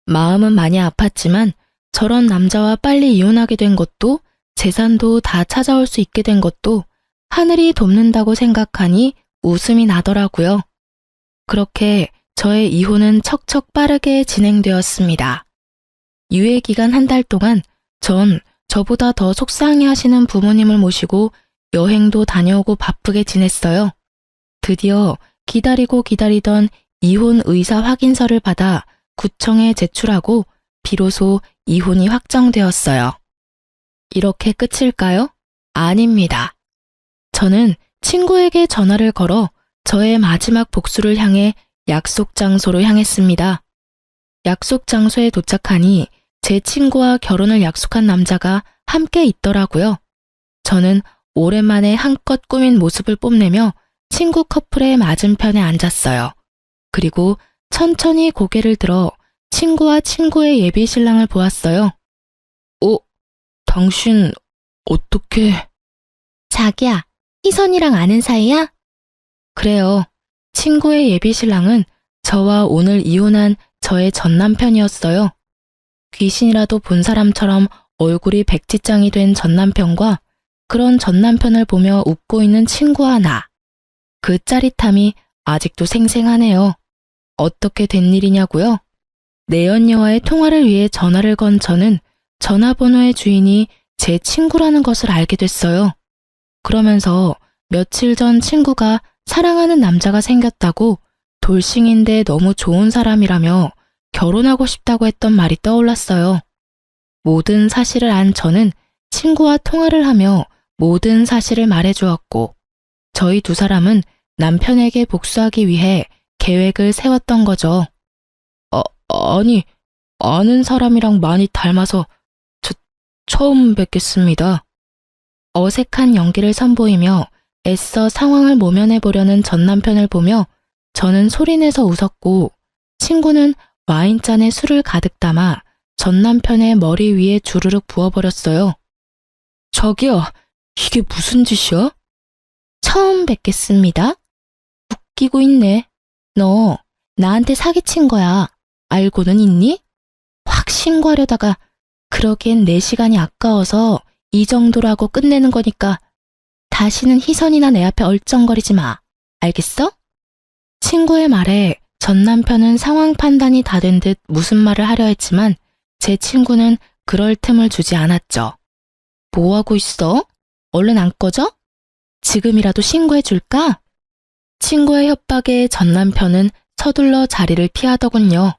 마음은 많이 아팠지만 저런 남자와 빨리 이혼하게 된 것도 재산도 다 찾아올 수 있게 된 것도 하늘이 돕는다고 생각하니 웃음이 나더라고요. 그렇게 저의 이혼은 척척 빠르게 진행되었습니다. 유예기간 한 달 동안 전 저보다 더 속상해하시는 부모님을 모시고 여행도 다녀오고 바쁘게 지냈어요. 드디어 기다리고 기다리던 이혼 의사 확인서를 받아 구청에 제출하고 비로소 이혼이 확정되었어요. 이렇게 끝일까요? 아닙니다. 저는 친구에게 전화를 걸어 저의 마지막 복수를 향해 약속 장소로 향했습니다. 약속 장소에 도착하니 제 친구와 결혼을 약속한 남자가 함께 있더라고요. 저는 오랜만에 한껏 꾸민 모습을 뽐내며 친구 커플의 맞은편에 앉았어요. 그리고 천천히 고개를 들어 친구와 친구의 예비 신랑을 보았어요. 당신 어떻게... 자기야, 희선이랑 아는 사이야? 그래요. 친구의 예비 신랑은 저와 오늘 이혼한 저의 전 남편이었어요. 귀신이라도 본 사람처럼 얼굴이 백지장이 된 전 남편과 그런 전 남편을 보며 웃고 있는 친구와 나. 그 짜릿함이 아직도 생생하네요. 어떻게 된 일이냐고요? 내연녀와의 통화를 위해 전화를 건 저는 전화번호의 주인이 제 친구라는 것을 알게 됐어요. 그러면서 며칠 전 친구가 사랑하는 남자가 생겼다고 돌싱인데 너무 좋은 사람이라며 결혼하고 싶다고 했던 말이 떠올랐어요. 모든 사실을 안 저는 친구와 통화를 하며 모든 사실을 말해주었고 저희 두 사람은 남편에게 복수하기 위해 계획을 세웠던 거죠. 아니, 아는 사람이랑 많이 닮아서 처음 뵙겠습니다. 어색한 연기를 선보이며 애써 상황을 모면해보려는 전 남편을 보며 저는 소리내서 웃었고 친구는 와인잔에 술을 가득 담아 전 남편의 머리 위에 주르륵 부어버렸어요. 자기야, 이게 무슨 짓이야? 처음 뵙겠습니다. 웃기고 있네. 너 나한테 사기친 거야. 알고는 있니? 확 신고하려다가 그러기엔 내 시간이 아까워서 이 정도라고 끝내는 거니까 다시는 희선이나 내 앞에 얼쩡거리지 마. 알겠어? 친구의 말에 전 남편은 상황 판단이 다 된 듯 무슨 말을 하려 했지만 제 친구는 그럴 틈을 주지 않았죠. 뭐하고 있어? 얼른 안 꺼져? 지금이라도 신고해 줄까? 친구의 협박에 전 남편은 서둘러 자리를 피하더군요.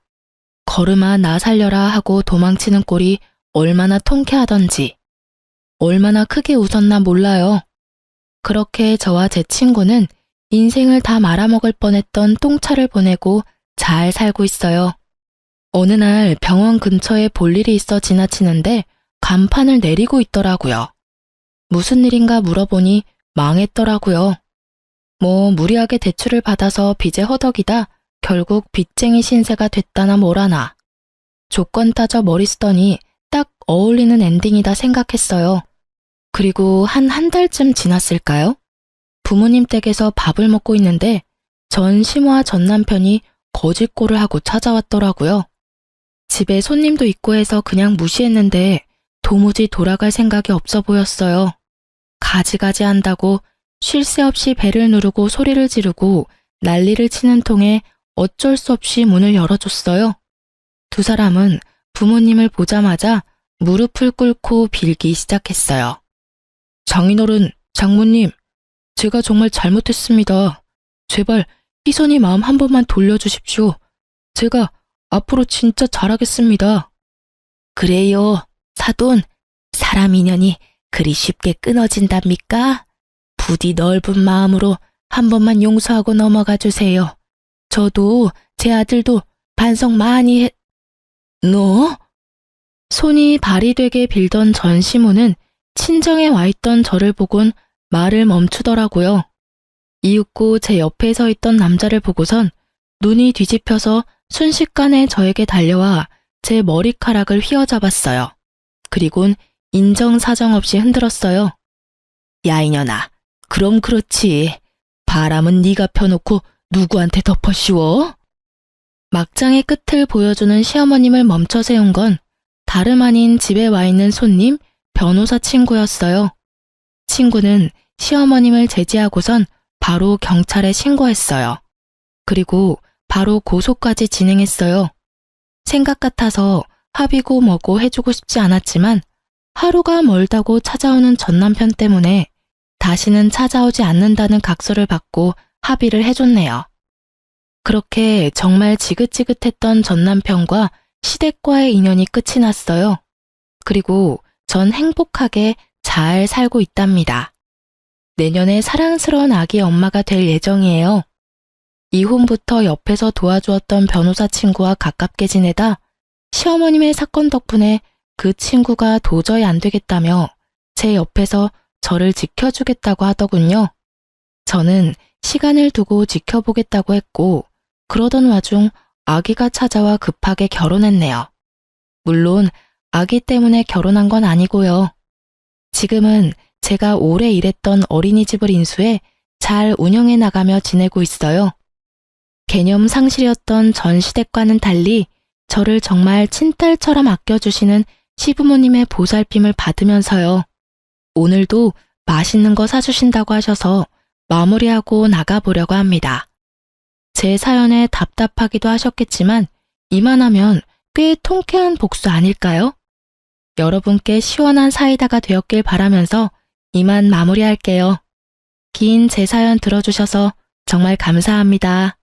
걸음아 나 살려라 하고 도망치는 꼴이 얼마나 통쾌하던지 얼마나 크게 웃었나 몰라요. 그렇게 저와 제 친구는 인생을 다 말아먹을 뻔했던 똥차를 보내고 잘 살고 있어요. 어느 날 병원 근처에 볼 일이 있어 지나치는데 간판을 내리고 있더라고요. 무슨 일인가 물어보니 망했더라고요. 무리하게 대출을 받아서 빚에 허덕이다 결국 빚쟁이 신세가 됐다나 뭐라나. 조건 따져 머리 쓰더니 딱 어울리는 엔딩이다 생각했어요. 그리고 한 달쯤 지났을까요? 부모님 댁에서 밥을 먹고 있는데 전 시모와 전 남편이 거짓골을 하고 찾아왔더라고요. 집에 손님도 있고 해서 그냥 무시했는데 도무지 돌아갈 생각이 없어 보였어요. 가지가지 한다고 쉴 새 없이 배를 누르고 소리를 지르고 난리를 치는 통에 어쩔 수 없이 문을 열어줬어요. 두 사람은 부모님을 보자마자 무릎을 꿇고 빌기 시작했어요. 장인어른, 장모님, 제가 정말 잘못했습니다. 제발 희선이 마음 한 번만 돌려주십시오. 제가 앞으로 진짜 잘하겠습니다. 그래요, 사돈. 사람 인연이 그리 쉽게 끊어진답니까? 부디 넓은 마음으로 한 번만 용서하고 넘어가 주세요. 저도 제 아들도 반성 많이 해... 너? 손이 발이 되게 빌던 전 시모는 친정에 와 있던 저를 보곤 말을 멈추더라고요. 이윽고 제 옆에 서 있던 남자를 보고선 눈이 뒤집혀서 순식간에 저에게 달려와 제 머리카락을 휘어잡았어요. 그리곤 인정사정 없이 흔들었어요. 야 이년아, 그럼 그렇지. 바람은 네가 펴놓고 누구한테 덮어 씌워? 막장의 끝을 보여주는 시어머님을 멈춰 세운 건 다름 아닌 집에 와 있는 손님, 변호사 친구였어요. 친구는 시어머님을 제지하고선 바로 경찰에 신고했어요. 그리고 바로 고소까지 진행했어요. 생각 같아서 합의고 뭐고 해주고 싶지 않았지만 하루가 멀다고 찾아오는 전 남편 때문에 다시는 찾아오지 않는다는 각서를 받고 합의를 해줬네요. 그렇게 정말 지긋지긋했던 전 남편과 시댁과의 인연이 끝이 났어요. 그리고 전 행복하게 잘 살고 있답니다. 내년에 사랑스러운 아기 엄마가 될 예정이에요. 이혼부터 옆에서 도와주었던 변호사 친구와 가깝게 지내다 시어머님의 사건 덕분에 그 친구가 도저히 안 되겠다며 제 옆에서 저를 지켜주겠다고 하더군요. 저는 시간을 두고 지켜보겠다고 했고, 그러던 와중 아기가 찾아와 급하게 결혼했네요. 물론 아기 때문에 결혼한 건 아니고요. 지금은 제가 오래 일했던 어린이집을 인수해 잘 운영해 나가며 지내고 있어요. 개념 상실이었던 전 시댁과는 달리 저를 정말 친딸처럼 아껴주시는 시부모님의 보살핌을 받으면서요. 오늘도 맛있는 거 사주신다고 하셔서 마무리하고 나가보려고 합니다. 제 사연에 답답하기도 하셨겠지만 이만하면 꽤 통쾌한 복수 아닐까요? 여러분께 시원한 사이다가 되었길 바라면서 이만 마무리할게요. 긴 제 사연 들어주셔서 정말 감사합니다.